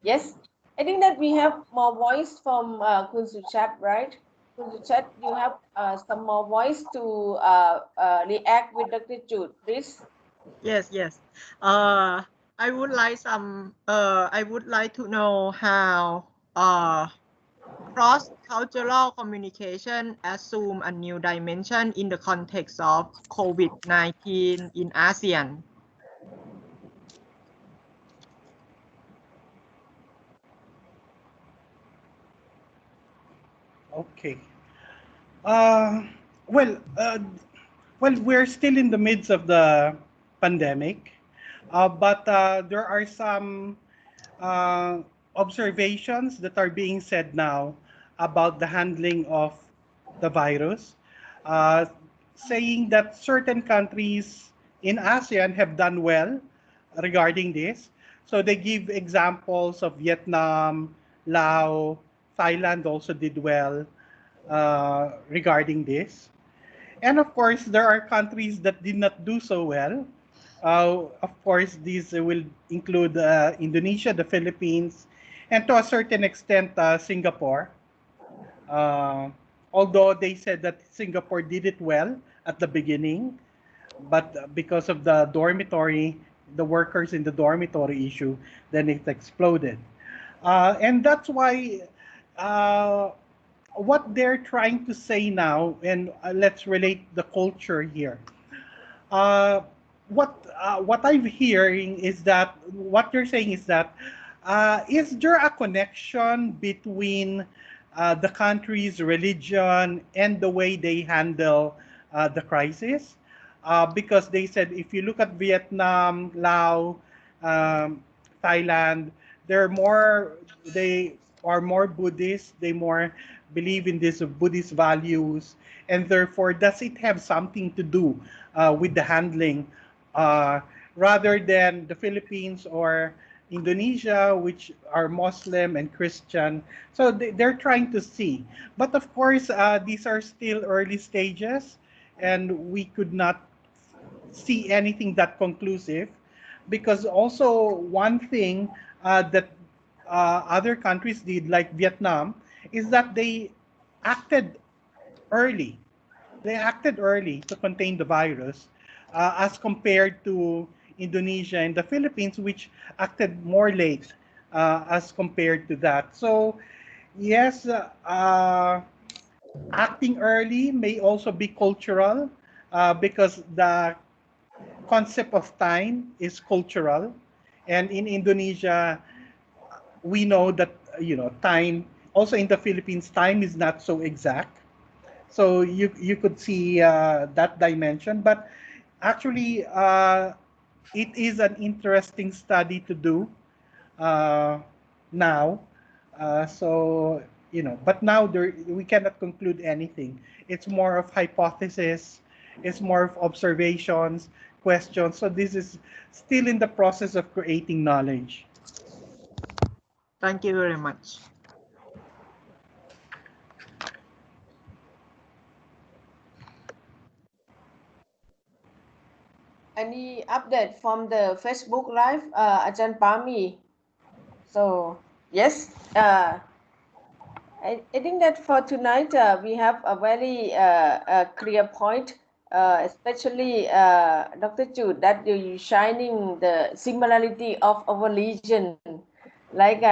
Yes, I think that we have more voice from Kun Suchat, right? Kun Suchat, you have some more voice to react with Dr. Jude, please. Yes, yes. Uh, I would like to know how cross-cultural communication assume a new dimension in the context of COVID-19 in ASEAN. Okay. Uh, well, we're still in the midst of the pandemic, but there are some uh, observations that are being said now about the handling of the virus, uh, saying that certain countries in ASEAN have done well regarding this. So they give examples of Vietnam, Laos, Thailand also did well regarding this. And of course, there are countries that did not do so well. Of course, these will include Indonesia, the Philippines, and to a certain extent, Singapore. Uh, Although they said that Singapore did it well at the beginning, but because of the dormitory, the workers in the dormitory issue, then it exploded. And that's why uh, what they're trying to say now, and let's relate the culture here. Uh, what I'm hearing is that what you're saying is there a connection between the country's religion and the way they handle the crisis? Because they said if you look at Vietnam, Laos, um, Thailand, they are more Buddhist. They more believe in these Buddhist values, and therefore does it have something to do with the handling rather than the Philippines or Indonesia, which are Muslim and Christian. So they're trying to see. But of course, these are still early stages, and we could not see anything that conclusive, because also one thing that other countries did, like Vietnam, is that they acted early. They acted early to contain the virus, as compared to Indonesia and the Philippines, which acted more late as compared to that. So, yes, acting early may also be cultural, because the concept of time is cultural. And in Indonesia, we know that, time, also in the Philippines, time is not so exact. So you could see that dimension. But actually, it is an interesting study to do uh, now. So, but now we cannot conclude anything. It's more of hypothesis, it's more of observations, questions. So this is still in the process of creating knowledge. Thank you very much. Any update from the Facebook Live, Ajahn Pami? So, yes, I think that for tonight we have a very clear point, especially Dr. Jude, that you shining the similarity of our region. Like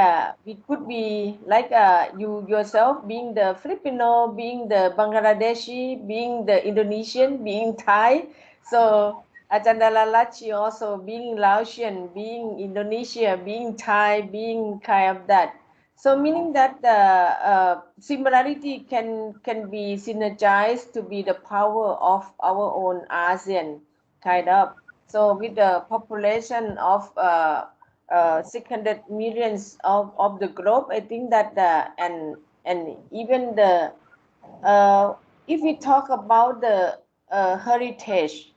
we could be like you yourself being the Filipino, being the Bangladeshi, being the Indonesian, being Thai. So Ajandalalachi also being Laotian, being Indonesia, being Thai, being kind of that. So meaning that the similarity can be synergized to be the power of our own ASEAN kind of. So with the population of 600 millions of the globe, I think that and even the if we talk about the heritage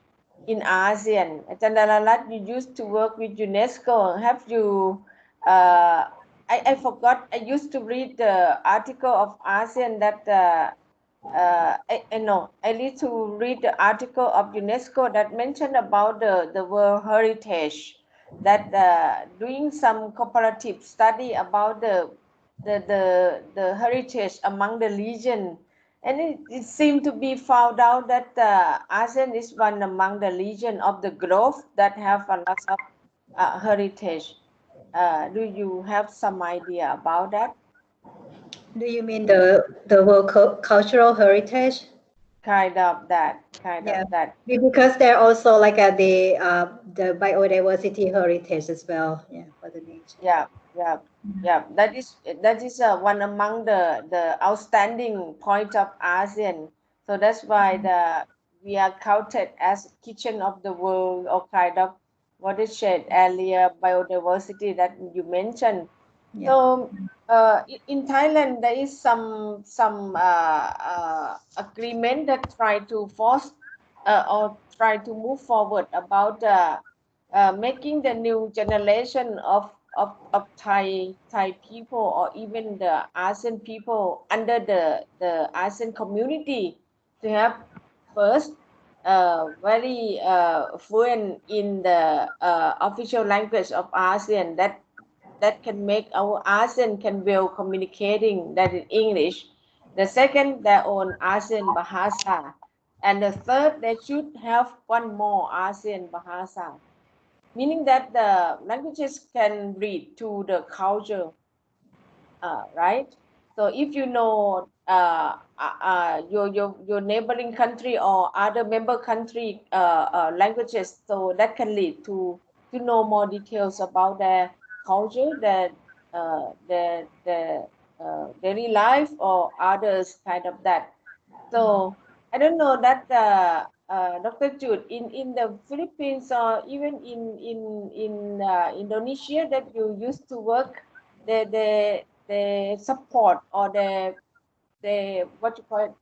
in ASEAN, Chandalalat, you used to work with UNESCO. Have you? I forgot. I used to read the article of ASEAN that I know. I need to read the article of UNESCO that mentioned about the World Heritage, that doing some comparative study about the heritage among the region, and it seemed to be found out that ASEAN is one among the region of the globe that have a lot of heritage. Do you have some idea about that? Do you mean the world cultural heritage? Kind of that. Kind Yeah, of that. because they're also like the biodiversity heritage as well. Yeah, for the nature. Yeah, yeah, yeah. That is one among the outstanding point of ASEAN. So that's why we are counted as kitchen of the world, or kind of watershed area biodiversity that you mentioned. Yeah. So in Thailand, there is some agreement that try to force or try to move forward about making the new generation of Thai people, or even the ASEAN people under the ASEAN community, to have first very fluent in the official language of ASEAN, that can make our ASEAN can well communicating that in English. The second, their own ASEAN Bahasa. And the third, they should have one more ASEAN Bahasa, meaning that the languages can read to the culture, right? So if you know your neighboring country or other member country languages, so that can lead to know more details about their culture, their daily life, or others kind of that. So I don't know that Dr. Jude, in the Philippines, or even in Indonesia that you used to work, the support or what you call it,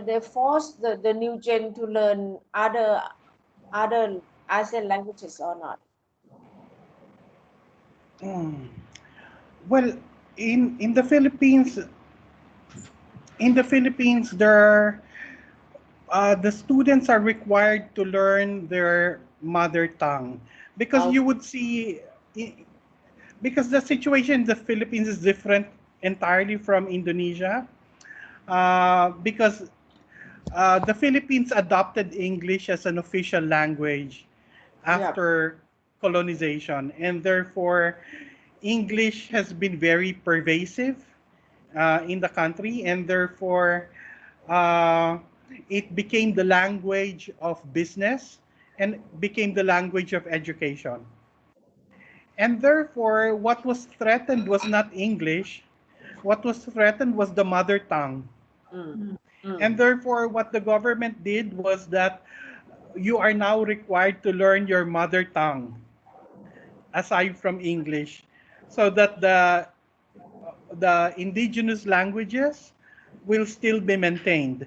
they force the new gen to learn other ASEAN languages or not? Well, in the Philippines, there the students are required to learn their mother tongue because you would see because the situation in the Philippines is different entirely from Indonesia. Because the Philippines adopted English as an official language after colonization, and therefore English has been very pervasive in the country, and therefore uh, it became the language of business and became the language of education. And therefore, what was threatened was not English. What was threatened was the mother tongue. And therefore, what the government did was that you are now required to learn your mother tongue aside from English, so that the indigenous languages will still be maintained,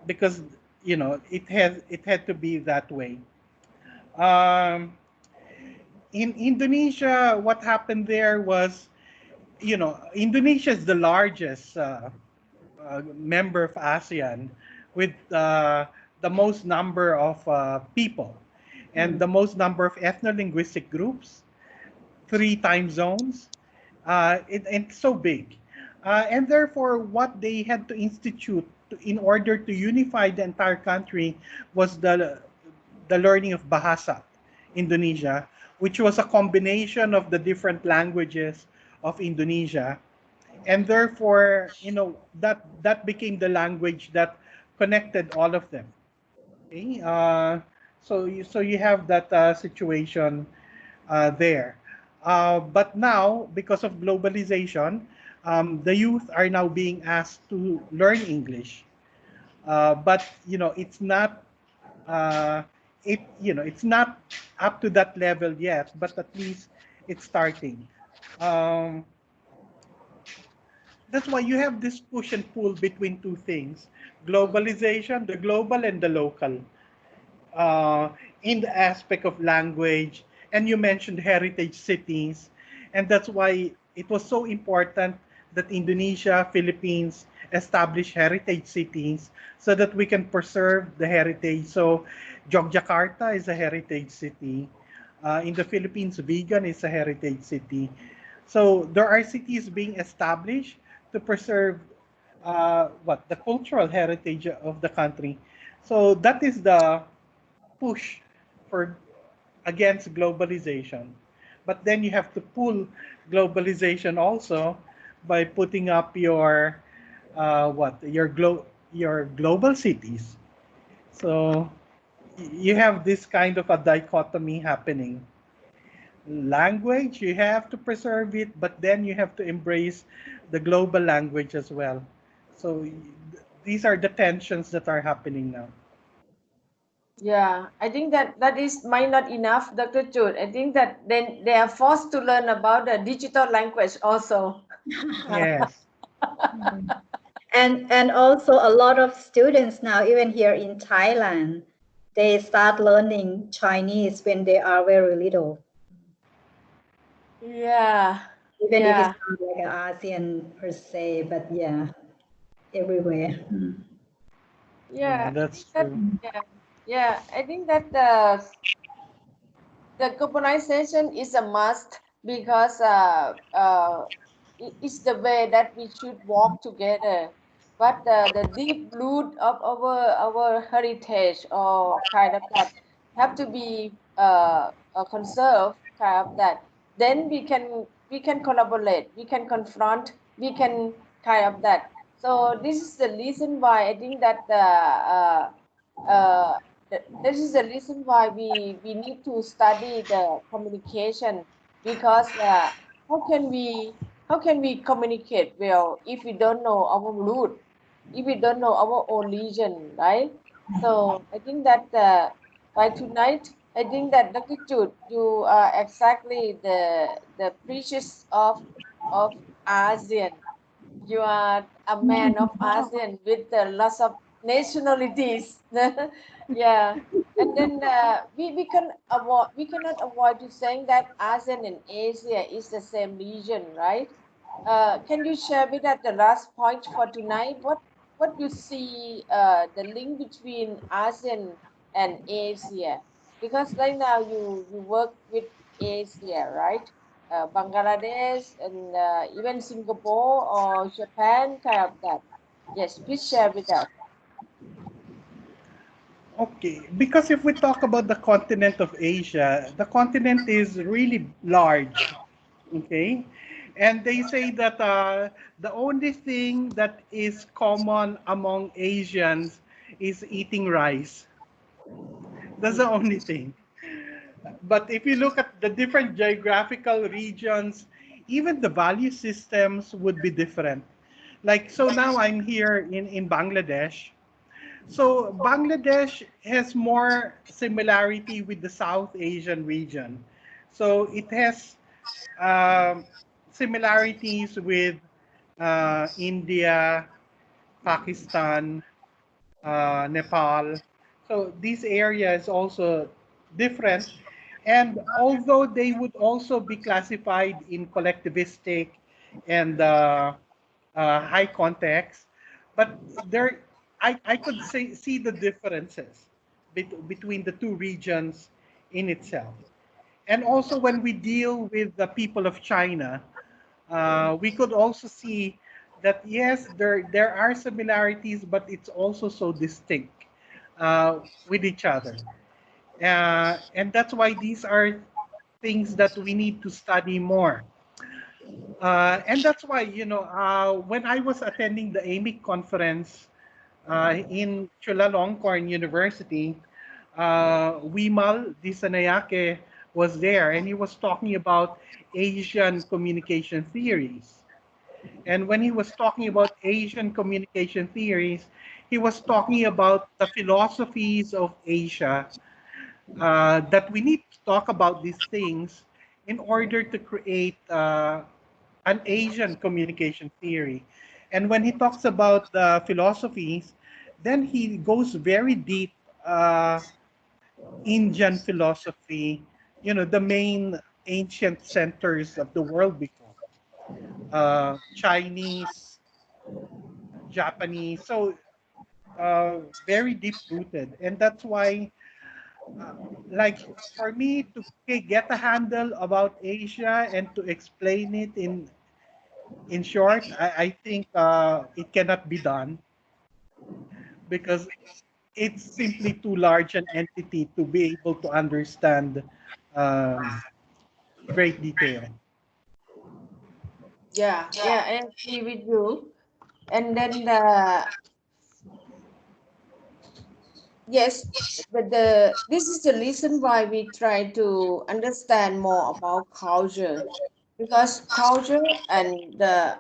because it had to be that way. Um, in Indonesia, what happened there was, Indonesia is the largest member of ASEAN, with the most number of people and the most number of ethno-linguistic groups, 3 time zones. It's so big. And therefore, what they had to institute in order to unify the entire country was the learning of Bahasa Indonesia, which was a combination of the different languages of Indonesia. And therefore, that became the language that connected all of them. Okay? So you have that situation there. But now, because of globalization, the youth are now being asked to learn English. But it's not it's not up to that level yet. But at least it's starting. Um, that's why you have this push and pull between two things: globalization, the global and the local, in the aspect of language. And you mentioned heritage cities, and that's why it was so important that Indonesia, Philippines establish heritage cities so that we can preserve the heritage. So Yogyakarta is a heritage city. In the Philippines, Vigan is a heritage city. So there are cities being established to preserve the cultural heritage of the country. So that is the push for against globalization. But then you have to pull globalization also by putting up your global cities. So you have this kind of a dichotomy happening. Language, you have to preserve it, but then you have to embrace the global language as well. So these are the tensions that are happening now. Yeah, I think that is might not enough, Dr. Jude. I think that then they are forced to learn about the digital language also. Yes. And also a lot of students now, even here in Thailand, they start learning Chinese when they are very little. Yeah. Even if Yeah. it's not like an ASEAN per se, but yeah, everywhere. Yeah, I That's think that true. yeah, I think that the globalization is a must because it's the way that we should walk together. But the deep root of our heritage or kind of that have to be conserved, kind of that. Then we can collaborate, we can confront, we can kind of that. So this is the reason why I think that uh, this is the reason why we need to study the communication because how can we communicate well if we don't know our root, if we don't know our origin, right? So I think that by tonight, I think that Dr. Jude, you are exactly the precious of ASEAN. You are a man of ASEAN with lots of nationalities. Yeah, and then we cannot avoid to saying that ASEAN and Asia is the same region, right? Can you share with us the last point for tonight? What you see the link between ASEAN and Asia? Because right now you work with Asia, right? Bangladesh and even Singapore or Japan, kind of that. Yes, please share with us. Okay, because if we talk about the continent of Asia, the continent is really large. Okay, and they say that the only thing that is common among Asians is eating rice. That's the only thing. But if you look at the different geographical regions, even the value systems would be different. Like, so now I'm here in Bangladesh. So Bangladesh has more similarity with the South Asian region. So it has um, similarities with India, Pakistan, Nepal. So this area is also different. And although they would also be classified in collectivistic and high context, but there, I could see the differences between the two regions in itself. And also when we deal with the people of China, we could also see that yes, there are similarities, but it's also so distinct with each other. And that's why these are things that we need to study more. And that's why, when I was attending the AMIC conference in Chulalongkorn University, Wimal Disanayake was there, and he was talking about Asian communication theories. And when he was talking about Asian communication theories, he was talking about the philosophies of Asia, that we need to talk about these things in order to create an Asian communication theory. And when he talks about the philosophies, then he goes very deep, Indian philosophy, the main ancient centers of the world before, Chinese, Japanese. So very deep rooted. And that's why, uh, like, for me to get a handle about Asia and to explain it in short, I think it cannot be done because it's simply too large an entity to be able to understand um, great detail. Yeah, I agree with you. And then yes, but this is the reason why we try to understand more about culture, because culture and the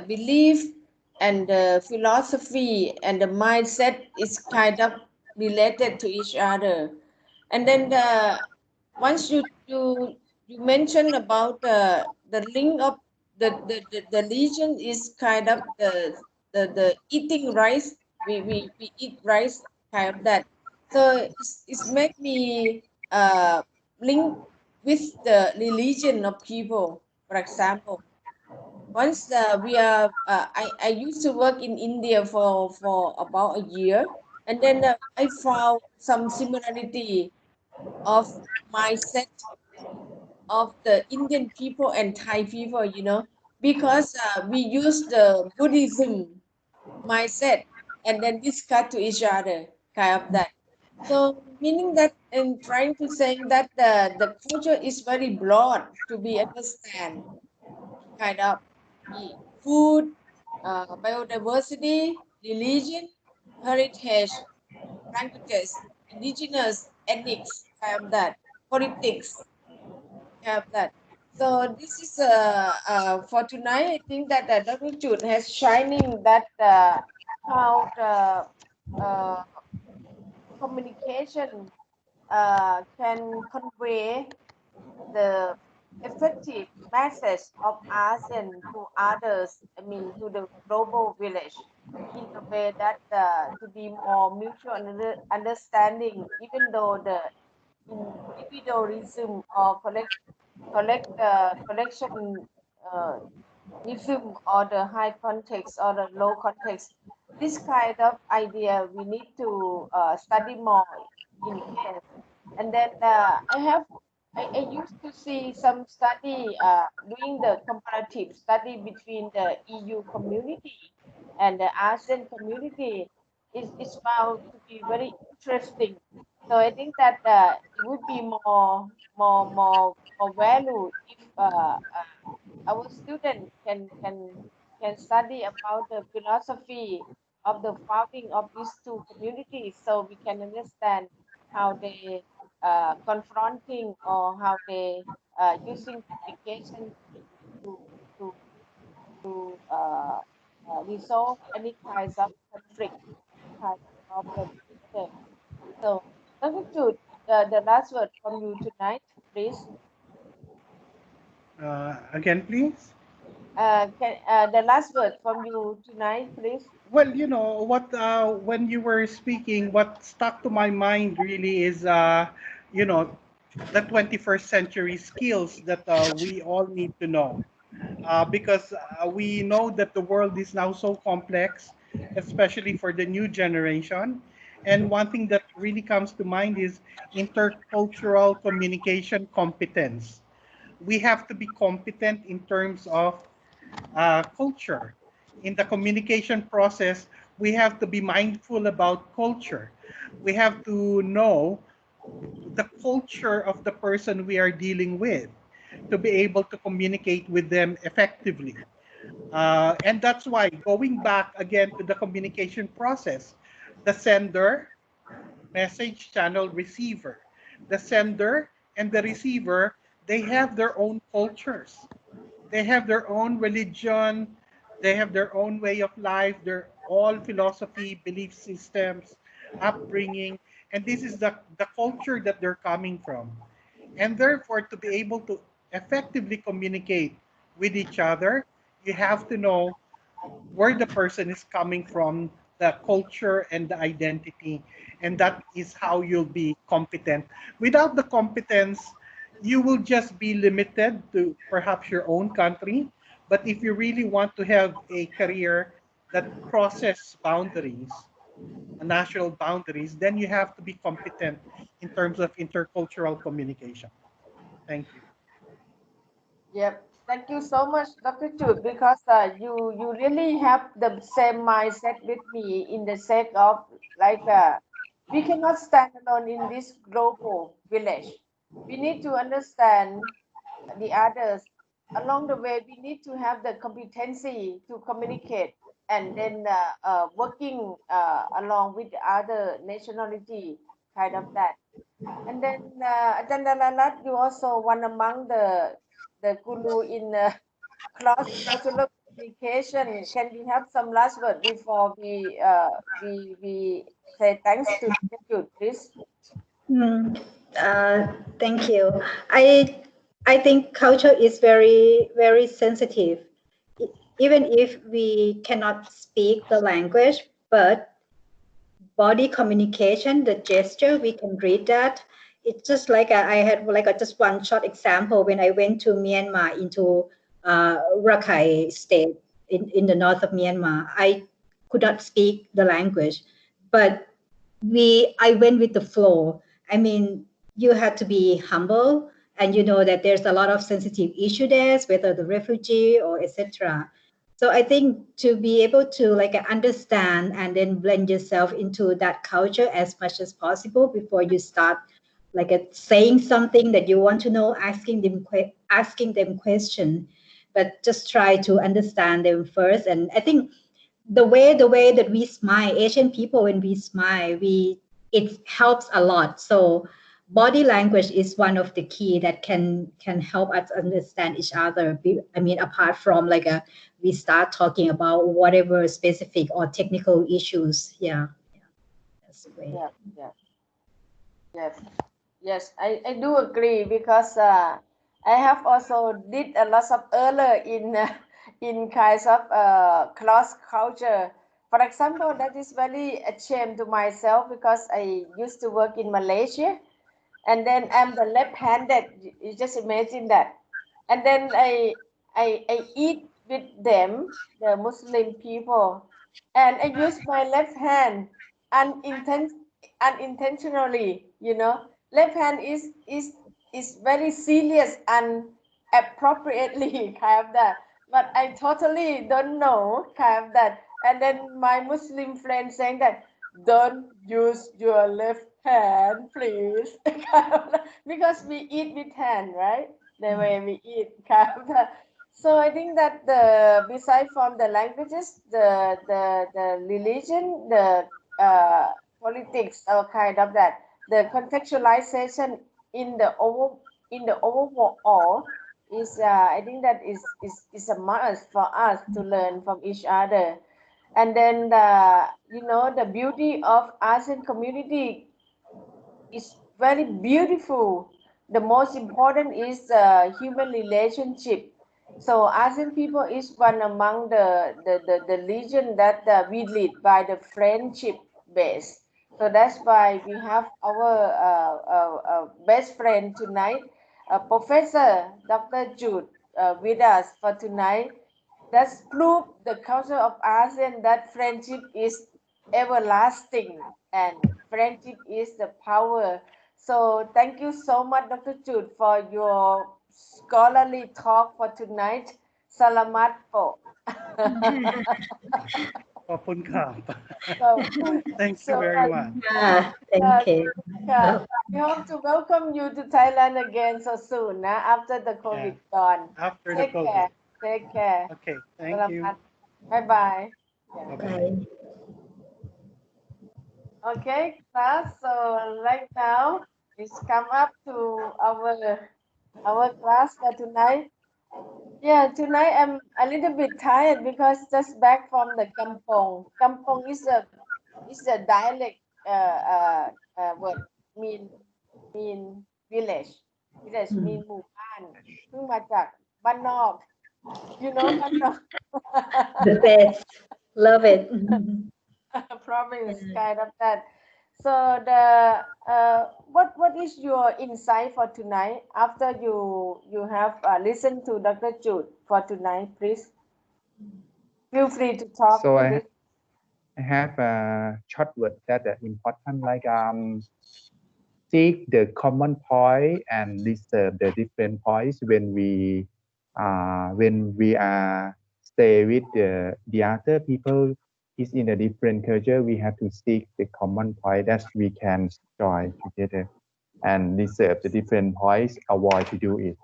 belief and the philosophy and the mindset is kind of related to each other. And then once you mentioned about the link of the region is kind of the eating rice. We eat rice, kind of that. So it's make me link with the religion of people. For example, once we are I used to work in India for about a year, and then I found some similarity of mindset of the Indian people and Thai people, because we use the Buddhism mindset and then discuss to each other, kind of that. So meaning that and trying to say that the culture is very broad to be understand, kind of food, biodiversity, religion, heritage, languages, indigenous, ethnics, kind of that, politics, have that. So this is for tonight. I think that Dr. Jude has shining that how the uh, communication can convey the effective message of ASEAN to others, I mean, to the global village in a way that to be more mutual understanding, even though the individualism or collection ism or the high context or the low context. This kind of idea we need to study more in case. And then I used to see some study doing the comparative study between the EU community and the ASEAN community is found to be very interesting. So I think that it would be more value if our students can study about the philosophy of the founding of these two communities, so we can understand how they confronting or how they using communication to to to resolve any kinds of conflict, any kind of problem with them. So, Dr. Jude, the last word from you tonight, please. Again, please. The last word from you tonight, please. Well, you know what? When you were speaking, what stuck to my mind really is, you know, the 21st century skills that we all need to know, because we know that the world is now so complex, especially for the new generation. And one thing that really comes to mind is intercultural communication competence. We have to be competent in terms of culture. In the communication process, we have to be mindful about culture. We have to know the culture of the person we are dealing with to be able to communicate with them effectively. And that's why, going back again to the communication process, the sender, message channel, receiver. The sender and the receiver, they have their own cultures, they have their own religion, they have their own way of life, their all philosophy, belief systems, upbringing, and this is the culture that they're coming from. And therefore, to be able to effectively communicate with each other, you have to know where the person is coming from, the culture and the identity, and that is how you'll be competent. Without the competence, you will just be limited to perhaps your own country. But if you really want to have a career that crosses boundaries, national boundaries, then you have to be competent in terms of intercultural communication. Thank you. Yep. Thank you so much, Dr. Jude, because you really have the same mindset with me in the sake of like we cannot stand alone in this global village. We need to understand the others. Along the way, we need to have the competency to communicate and then working along with the other nationality, kind of that. And then Ajahn Lalat, you also one among the guru in cross-cultural communication. Can we have some last word before we say thanks to you, please? Hmm. Thank you. I think culture is very sensitive. Even if we cannot speak the language, but body communication, the gesture, we can read that. It's just like I had like just one short example when I went to Myanmar into Rakhine state in the north of Myanmar. I could not speak the language, but I went with the flow. I mean, you had to be humble, and you know that there's a lot of sensitive issue there, whether the refugee or etc. So I think to be able to like understand and then blend yourself into that culture as much as possible before you start like saying something that you want to know, asking them question, but just try to understand them first. And I think the way that we smile, Asian people, when we smile, it helps a lot. So body language is one of the key that can help us understand each other. I mean, apart from like we start talking about whatever specific or technical issues. Yeah, that's great. Yeah. Yes. Yes, I do agree because I have also did a lot of error in kinds of cross culture. For example, that is very a shame to myself because I used to work in Malaysia, and then I'm the left-handed. You just imagine that. And then I eat with them, the Muslim people, and I use my left hand unintentionally. Left hand is very serious and appropriately kind of that. But I totally don't know kind of that. And then my Muslim friend saying that don't use your left hand, please, because we eat with hand, right? The way we eat, kind of that. So I think that beside from the languages, the religion, the politics, or kind of that, the contextualization in the overall is I think that is a must for us to learn from each other. And then the beauty of ASEAN community is very beautiful. The most important is human relationship. So ASEAN people is one among the region that we lead by the friendship base. So that's why we have our best friend tonight, Professor Dr. Jude, with us for tonight. That's proof the culture of ASEAN that friendship is everlasting and friendship is the power. So thank you so much, Dr. Jude, for your scholarly talk for tonight. Salamat po. ขอบคุณครับ so, Thank you so very much. Thank you. we hope to welcome you to Thailand again so soon, after the COVID gone. After the Take COVID. care. Take care. Okay, thank you. Salamat. Bye-bye. Yeah. Bye-bye. Okay, class. So right now, it's come up to our class for tonight. Yeah, tonight I'm a little bit tired because just back from the kampong. Kampong is a dialect word mean village. Village mean หมู่บ้านเพิ่งมาจากบ้านนอก you know บ้านนอก The best. Love it. province kind of that. So what is your insight for tonight after you have listened to Dr. Jude for tonight, please? Feel free to talk. So I have a short word that are important, like seek the common point and reserve the different points when we are stay with the other people is in a different culture. We have to seek the common point that we can join together and reserve the different points. Avoid to do it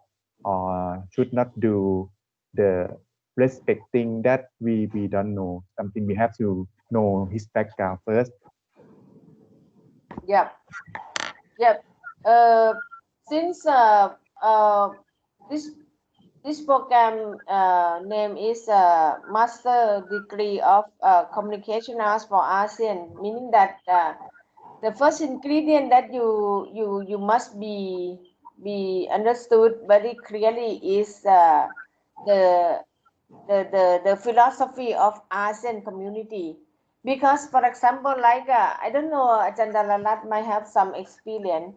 or should not do the respecting that we don't know something. We have to know his background first. Yep. Since this program name is Master Degree of Communication Arts for ASEAN, meaning that the first ingredient that you must be understood very clearly is the philosophy of ASEAN community. Because, for example, like I don't know, Ajahn Dalalat might have some experience.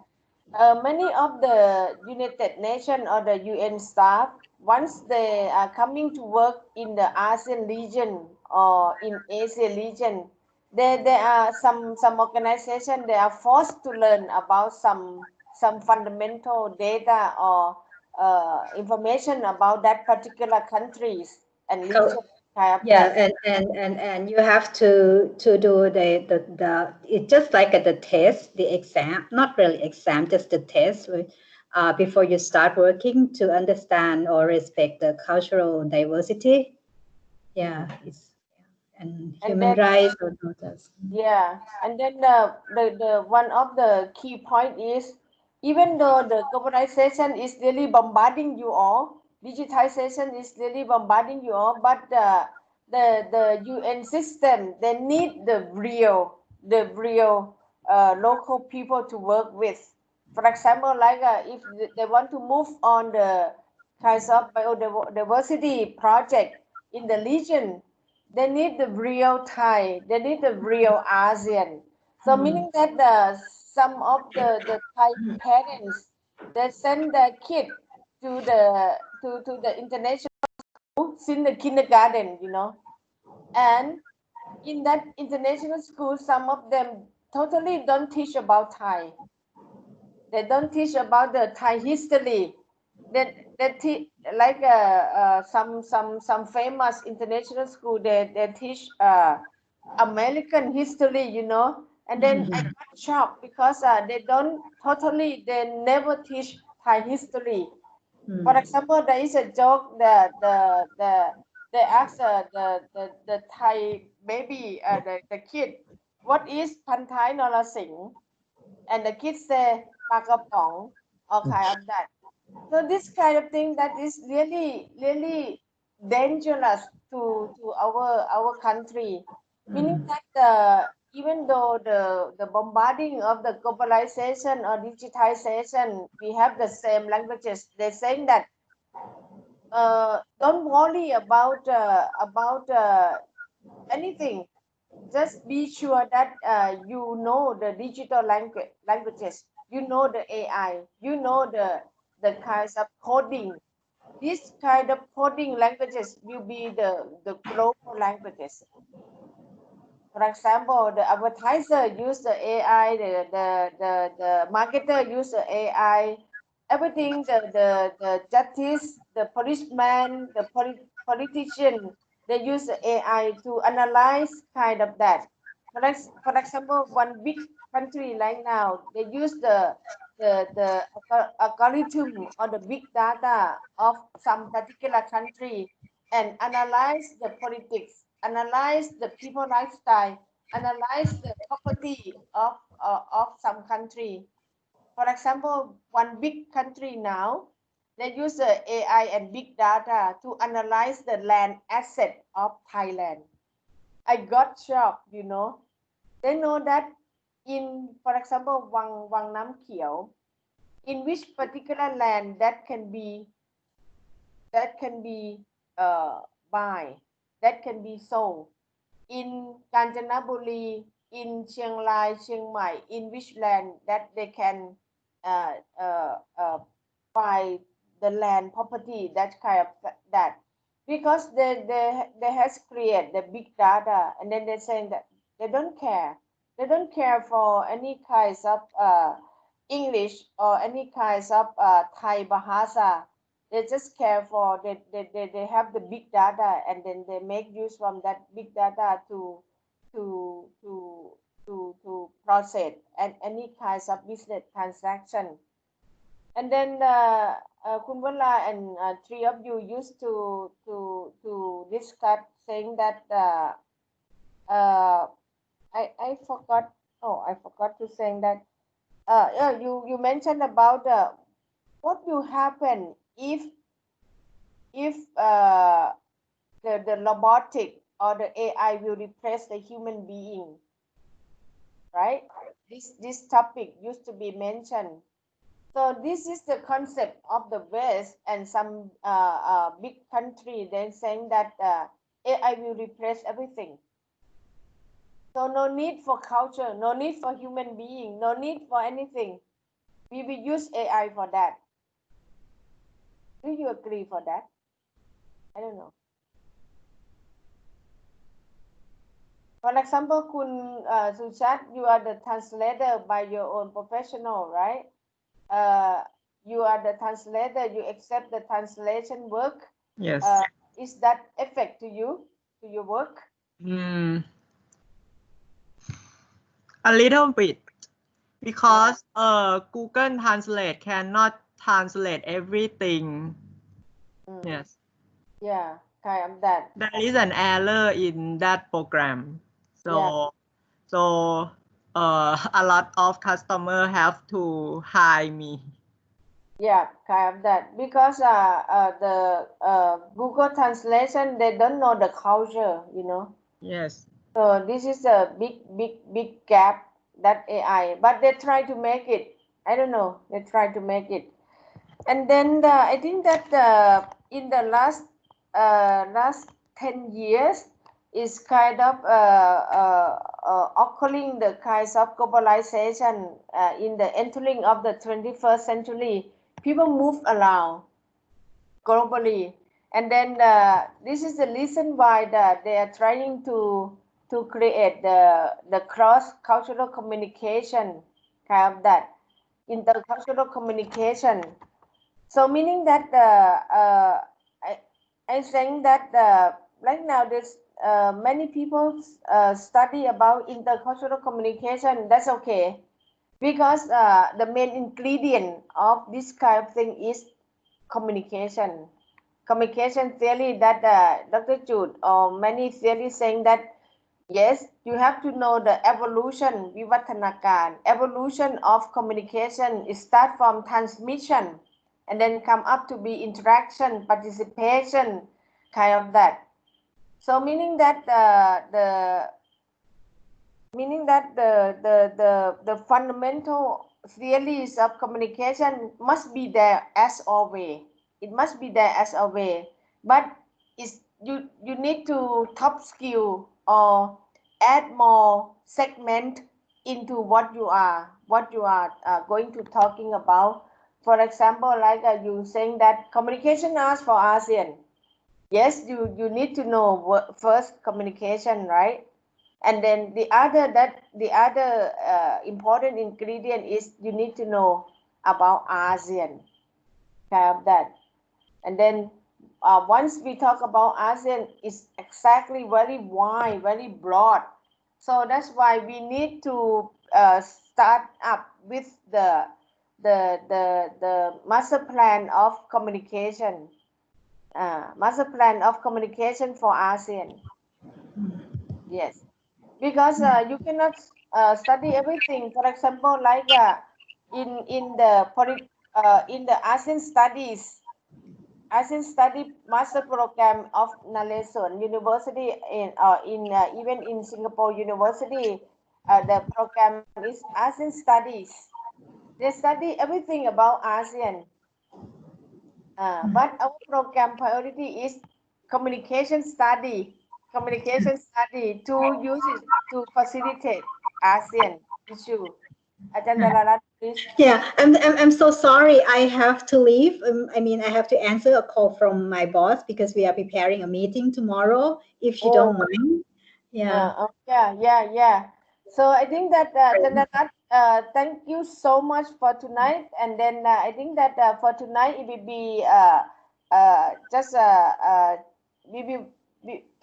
Many of the United Nations or the UN staff, once they are coming to work in the ASEAN region or in Asia region, there are some organization they are forced to learn about some fundamental data or information about that particular countries and region. And you have to do the it's just like the test, the exam, not really exam, just the test before you start working to understand or respect the cultural diversity. And human rights or others. Yeah, and then the one of the key point is, even though the globalization is really bombarding you all, digitization is really bombarding you all, but the UN system, they need the real local people to work with. For example, like if they want to move on the kinds of biodiversity project in the region, they need the real Thai, they need the real ASEAN. So meaning that some of the Thai parents, they send their kid to the international school since the kindergarten, you know. And in that international school, some of them totally don't teach about Thai. They don't teach about the Thai history. They teach like some famous international school. They teach American history, you know. And then I got shocked because they never teach Thai history. For example, there is a joke that they ask the Thai baby, the kid, what is Pantai Norasing? And the kids say Pakapong or kind of that. So this kind of thing that is really dangerous to our country, meaning that even though the bombarding of the globalization or digitization, we have the same languages. They're saying that don't worry about anything. Just be sure that you know the digital languages, you know the AI, you know the kinds of coding. This kind of coding languages will be the global languages. For example, the advertiser use the AI, the marketer use the AI, everything, the justice, the policeman, the politician, they use the AI to analyze kind of that. For example, one big country right now, they use the algorithm or the big data of some particular country and analyze the politics, analyze the people lifestyle, analyze the property of some country. For example, one big country now, they use the AI and big data to analyze the land asset of Thailand. I got shocked, you know. They know that in, for example, Wang Nam Kieu, in which particular land that can be buy, that can be sold in Kanchanaburi, in Chiang Rai, Chiang Mai, in which land that they can uh, uh, uh, buy the land property, that kind of that, because they has created the big data, and then they're saying that they don't care for any kinds of English or any kinds of Thai Bahasa. They just care for they have the big data, and then they make use from that big data to to to process and any kinds of business transaction. And then Kunwala and three of you used to discuss, saying that I forgot. Oh, I forgot to saying that. Yeah, you mentioned about what will happen if the robotic or the AI will replace the human being, right? This topic used to be mentioned. So this is the concept of the West and some big country then saying that AI will replace everything. So no need for culture, no need for human being, no need for anything. We will use AI for that. Do you agree for that? I don't know. For example, Kun Suchat, you are the translator by your own professional, right? You are the translator, you accept the translation work. Yes. Is that effect to you, to your work? A little bit, because Google Translate cannot translate everything. Yes. Yeah, kind of that. There is an error in that program. So a lot of customer have to hire me. Yeah, kind of that, because the Google Translation, they don't know the culture, you know. Yes. So this is a big gap, that AI, but they try to make it I don't know. They try to make it. And then I think that in the last 10 years is kind of occurring the kinds of globalization in the entering of the 21st century. People move around globally, and then this is the reason why they are trying to create the cross cultural communication, kind of that intercultural communication. So meaning that I think that right now there's many people study about intercultural communication. That's okay, because the main ingredient of this kind of thing is communication. Communication theory that Dr. Jude or many theories saying that yes, you have to know the evolution, vivattanaการ, evolution of communication. It starts from transmission and then come up to be interaction, participation, kind of that. So meaning that the fundamental theories of communication must be there as always. It must be there as always, but it's you need to top skill or add more segment into what you are going to talking about. For example, like you saying that communication as for ASEAN. Yes, you need to know first communication, right? And then the other important ingredient is you need to know about ASEAN, kind of that. And then once we talk about ASEAN, it's exactly very wide, very broad. So that's why we need to start up with the master plan of communication, master plan of communication for ASEAN. Yes, because you cannot study everything. For example, like in the ASEAN studies. ASEAN Study Master Program of Naleson University even in Singapore University, the program is ASEAN Studies. They study everything about ASEAN, but our program priority is communication study. Communication study to use it to facilitate ASEAN issue. Ajahn Dalarat, please. Yeah, I'm so sorry. I have to leave. I mean, I have to answer a call from my boss because we are preparing a meeting tomorrow. If you don't mind. Yeah. Yeah. So I think that Chandranath, thank you so much for tonight. And then I think that for tonight it will be just I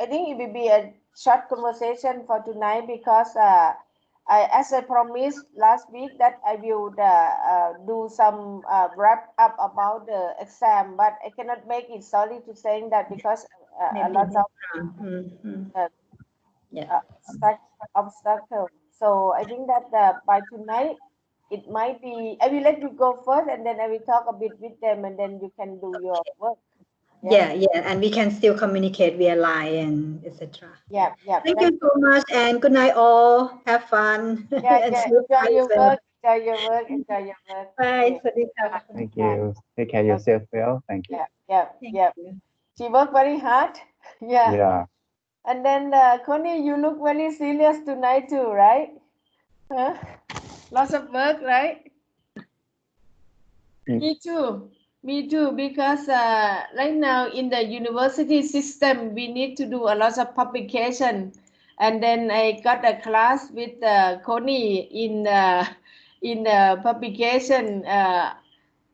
think it will be a short conversation for tonight because as I promised last week that I will do some wrap up about the exam, but I cannot make it. Sorry to saying that because a lot of obstacle. So I think that by tonight it might be. I will let you go first, and then I will talk a bit with them, and then you can do your work. Yeah, and we can still communicate via line and etc. Yeah. Thank you so much, and good night, all. Have fun. Yeah. Enjoy your work. Enjoy your work. Bye. Thank you. Take care of yourself well. Thank you. Yeah. She worked very hard. Yeah. Yeah. And then Connie, you look very serious tonight too, right? Huh? Lots of work, right? Me too, because right now in the university system, we need to do a lot of publication. And then I got a class with Connie in publication.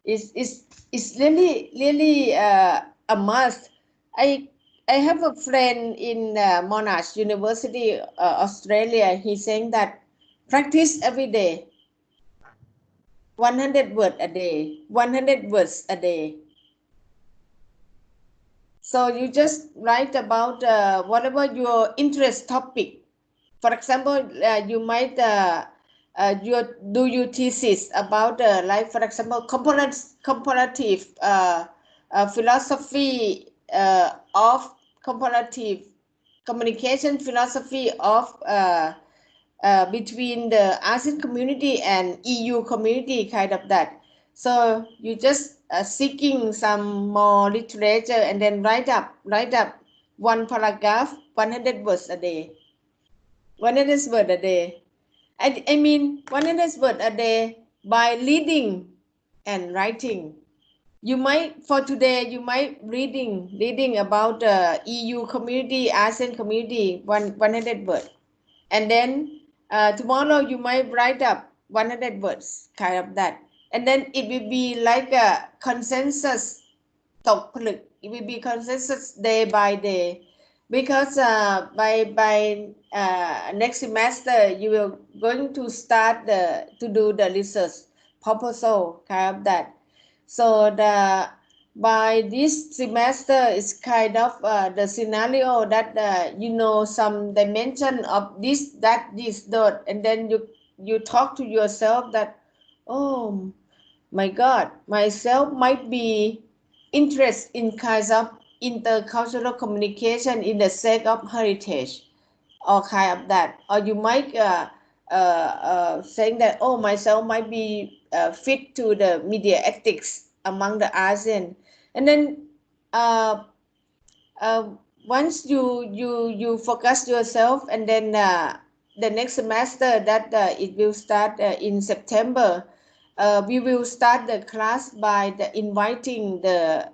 It's really a must. I have a friend in Monash University, Australia. He's saying that practice every day. 100 words a day, 100 words a day. So you just write about whatever your interest topic. For example, you might do your thesis about like, for example, comparative philosophy of comparative communication philosophy of between the ASEAN community and EU community, kind of that. So you just seeking some more literature and then write up one paragraph, 100 words a day. 100 words a day. I mean 100 words a day by reading and writing. You might, for today, you might reading about EU community, ASEAN community, 100 words. And then tomorrow you might write up 100 words, kind of that. And then it will be like a consensus talk. It will be consensus day by day, because by next semester you will going to start to do the research proposal, kind of that. So by this semester is kind of the scenario that some dimension of this, that, this, that, and then you talk to yourself that, oh my God, myself might be interested in kinds of intercultural communication in the sake of heritage, or kind of that. Or you might saying that, oh, myself might be fit to the media ethics among the ASEAN. And then uh, once you focus yourself, and then the next semester that it will start in September, we will start the class by inviting the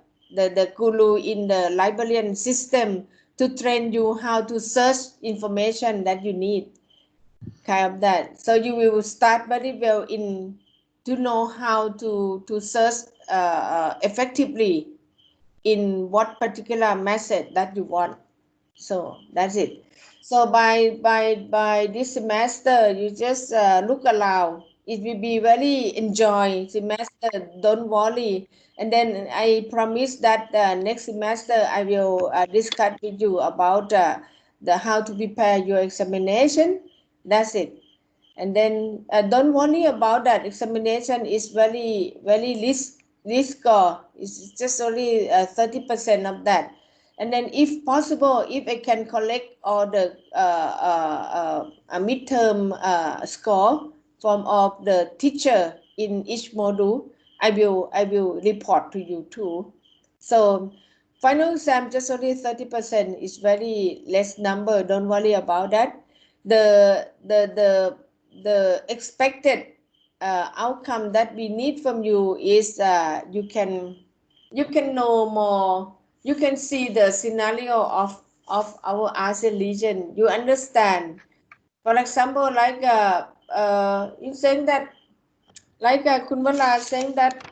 guru in the librarian system to train you how to search information that you need, kind of that. So you will start very well in to know how to search effectively in what particular message that you want. So that's it. So by this semester, you just look around. It will be very enjoy semester. Don't worry. And then I promise that next semester I will discuss with you about the how to prepare your examination. That's it. And then don't worry about that. Examination is very risk score. It's just only 30% of that. And then if possible, if I can collect all the midterm score from of the teacher in each module, I will report to you too. So final exam just only 30% is very less number. Don't worry about that. The expected outcome that we need from you is you can know more. You can see the scenario of our ASEAN region. You understand. For example, like you saying that, like Kunwala saying that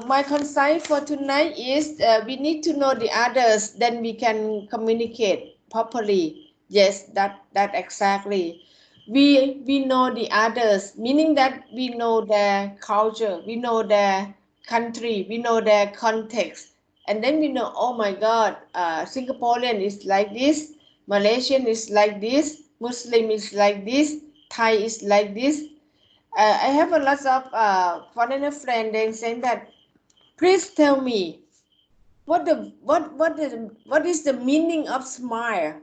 my consight for tonight is we need to know the others, then we can communicate properly. Yes, that exactly. We know the others, meaning that we know their culture, we know their country, we know their context, and then we know, oh my God, Singaporean is like this, Malaysian is like this, Muslim is like this, Thai is like this. I have a lot of foreigner friends. They saying that, please tell me what is the meaning of smile?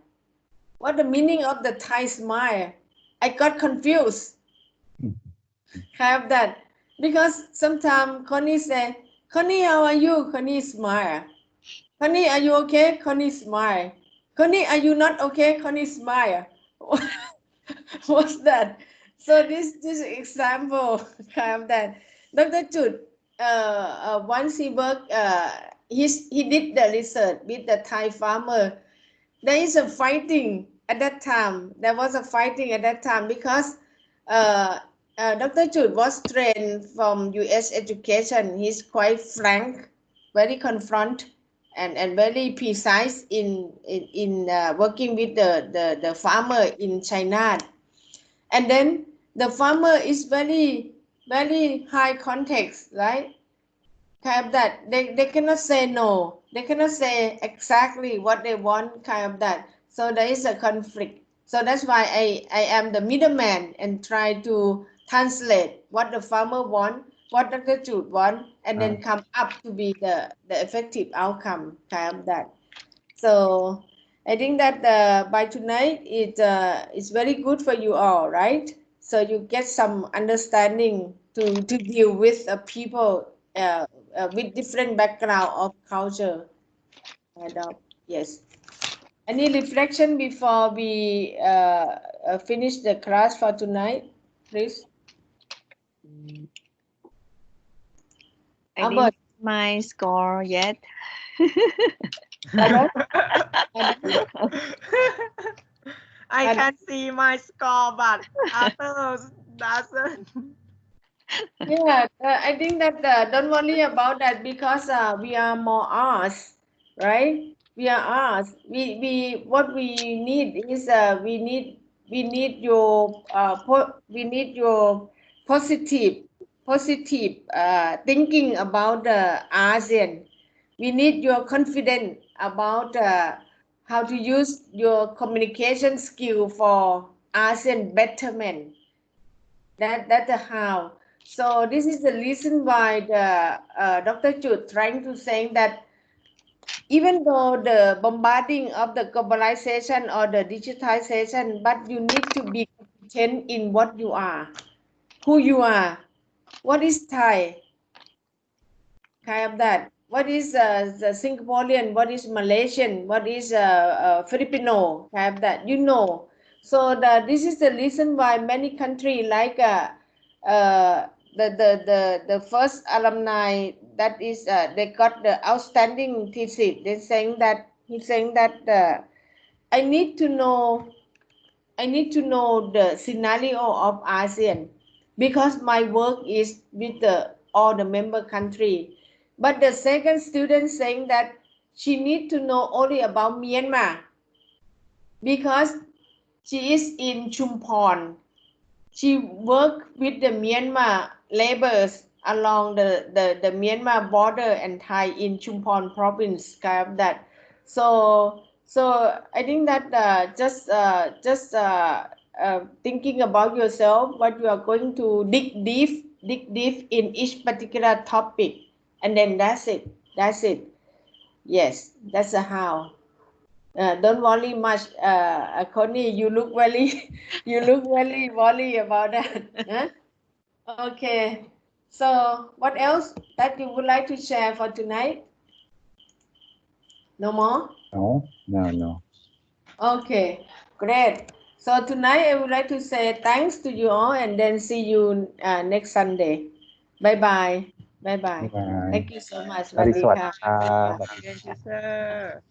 What the meaning of the Thai smile? I got confused. Have that, because sometimes Connie say, Connie, how are you? Connie smile. Connie, are you okay? Connie smile. Connie, are you not okay? Connie smile. What's that? So this example, kind of that. Dr. Jude, once he worked, he did the research with the Thai farmer. There is a fighting at that time. There was a fighting at that time because Dr. Jude was trained from U.S. education. He's quite frank, very confront, and very precise in working with the farmer in China. And then the farmer is very high context, right? Kind of that they cannot say no, they cannot say exactly what they want, kind of that. So there is a conflict. So that's why I am the middleman and try to translate what the farmer want, what Dr. Jude want, and then come up to be the effective outcome, kind of that. So I think that by tonight it's very good for you all, right? So you get some understanding to deal with people with different background of culture. Yes. Any reflection before we finish the class for tonight, please? I Albert, didn't get my score yet. Albert? I can see my score, but others doesn't. Yeah, I think that don't worry about that because we are more us, right? We are us. We what we need is we need your we need your positive thinking about the ASEAN. We need your confidence about how to use your communication skill for ASEAN betterment. That's the how. So this is the reason why the Dr. Jude trying to saying that even though the bombarding of the globalization or the digitization, but you need to be competent in what you are, who you are, what is Thai, kind of that. What is the Singaporean? What is Malaysian? What is Filipino? Kind of that. You know. So this is the reason why many countries like uh, the first alumni that is they got the outstanding thesis. They're saying that he's saying that I need to know the scenario of ASEAN because my work is with all the member country. But the second student saying that she need to know only about Myanmar because she is in Chumpon. She work with the Myanmar laborers along the Myanmar border and Thai in Chumpon province, kind of that. So I think that thinking about yourself, what you are going to dig deep in each particular topic, and then that's it. That's it. Yes, that's a how. Don't worry much, Connie. You look very, you look very worried about that. Huh? Okay. So, what else that you would like to share for tonight? No more. No. Okay, great. So tonight I would like to say thanks to you all, and then see you next Sunday. Bye bye. Bye bye. Bye. Thank you so much. สวัสดี Swadika. ครับ Thank you, sir.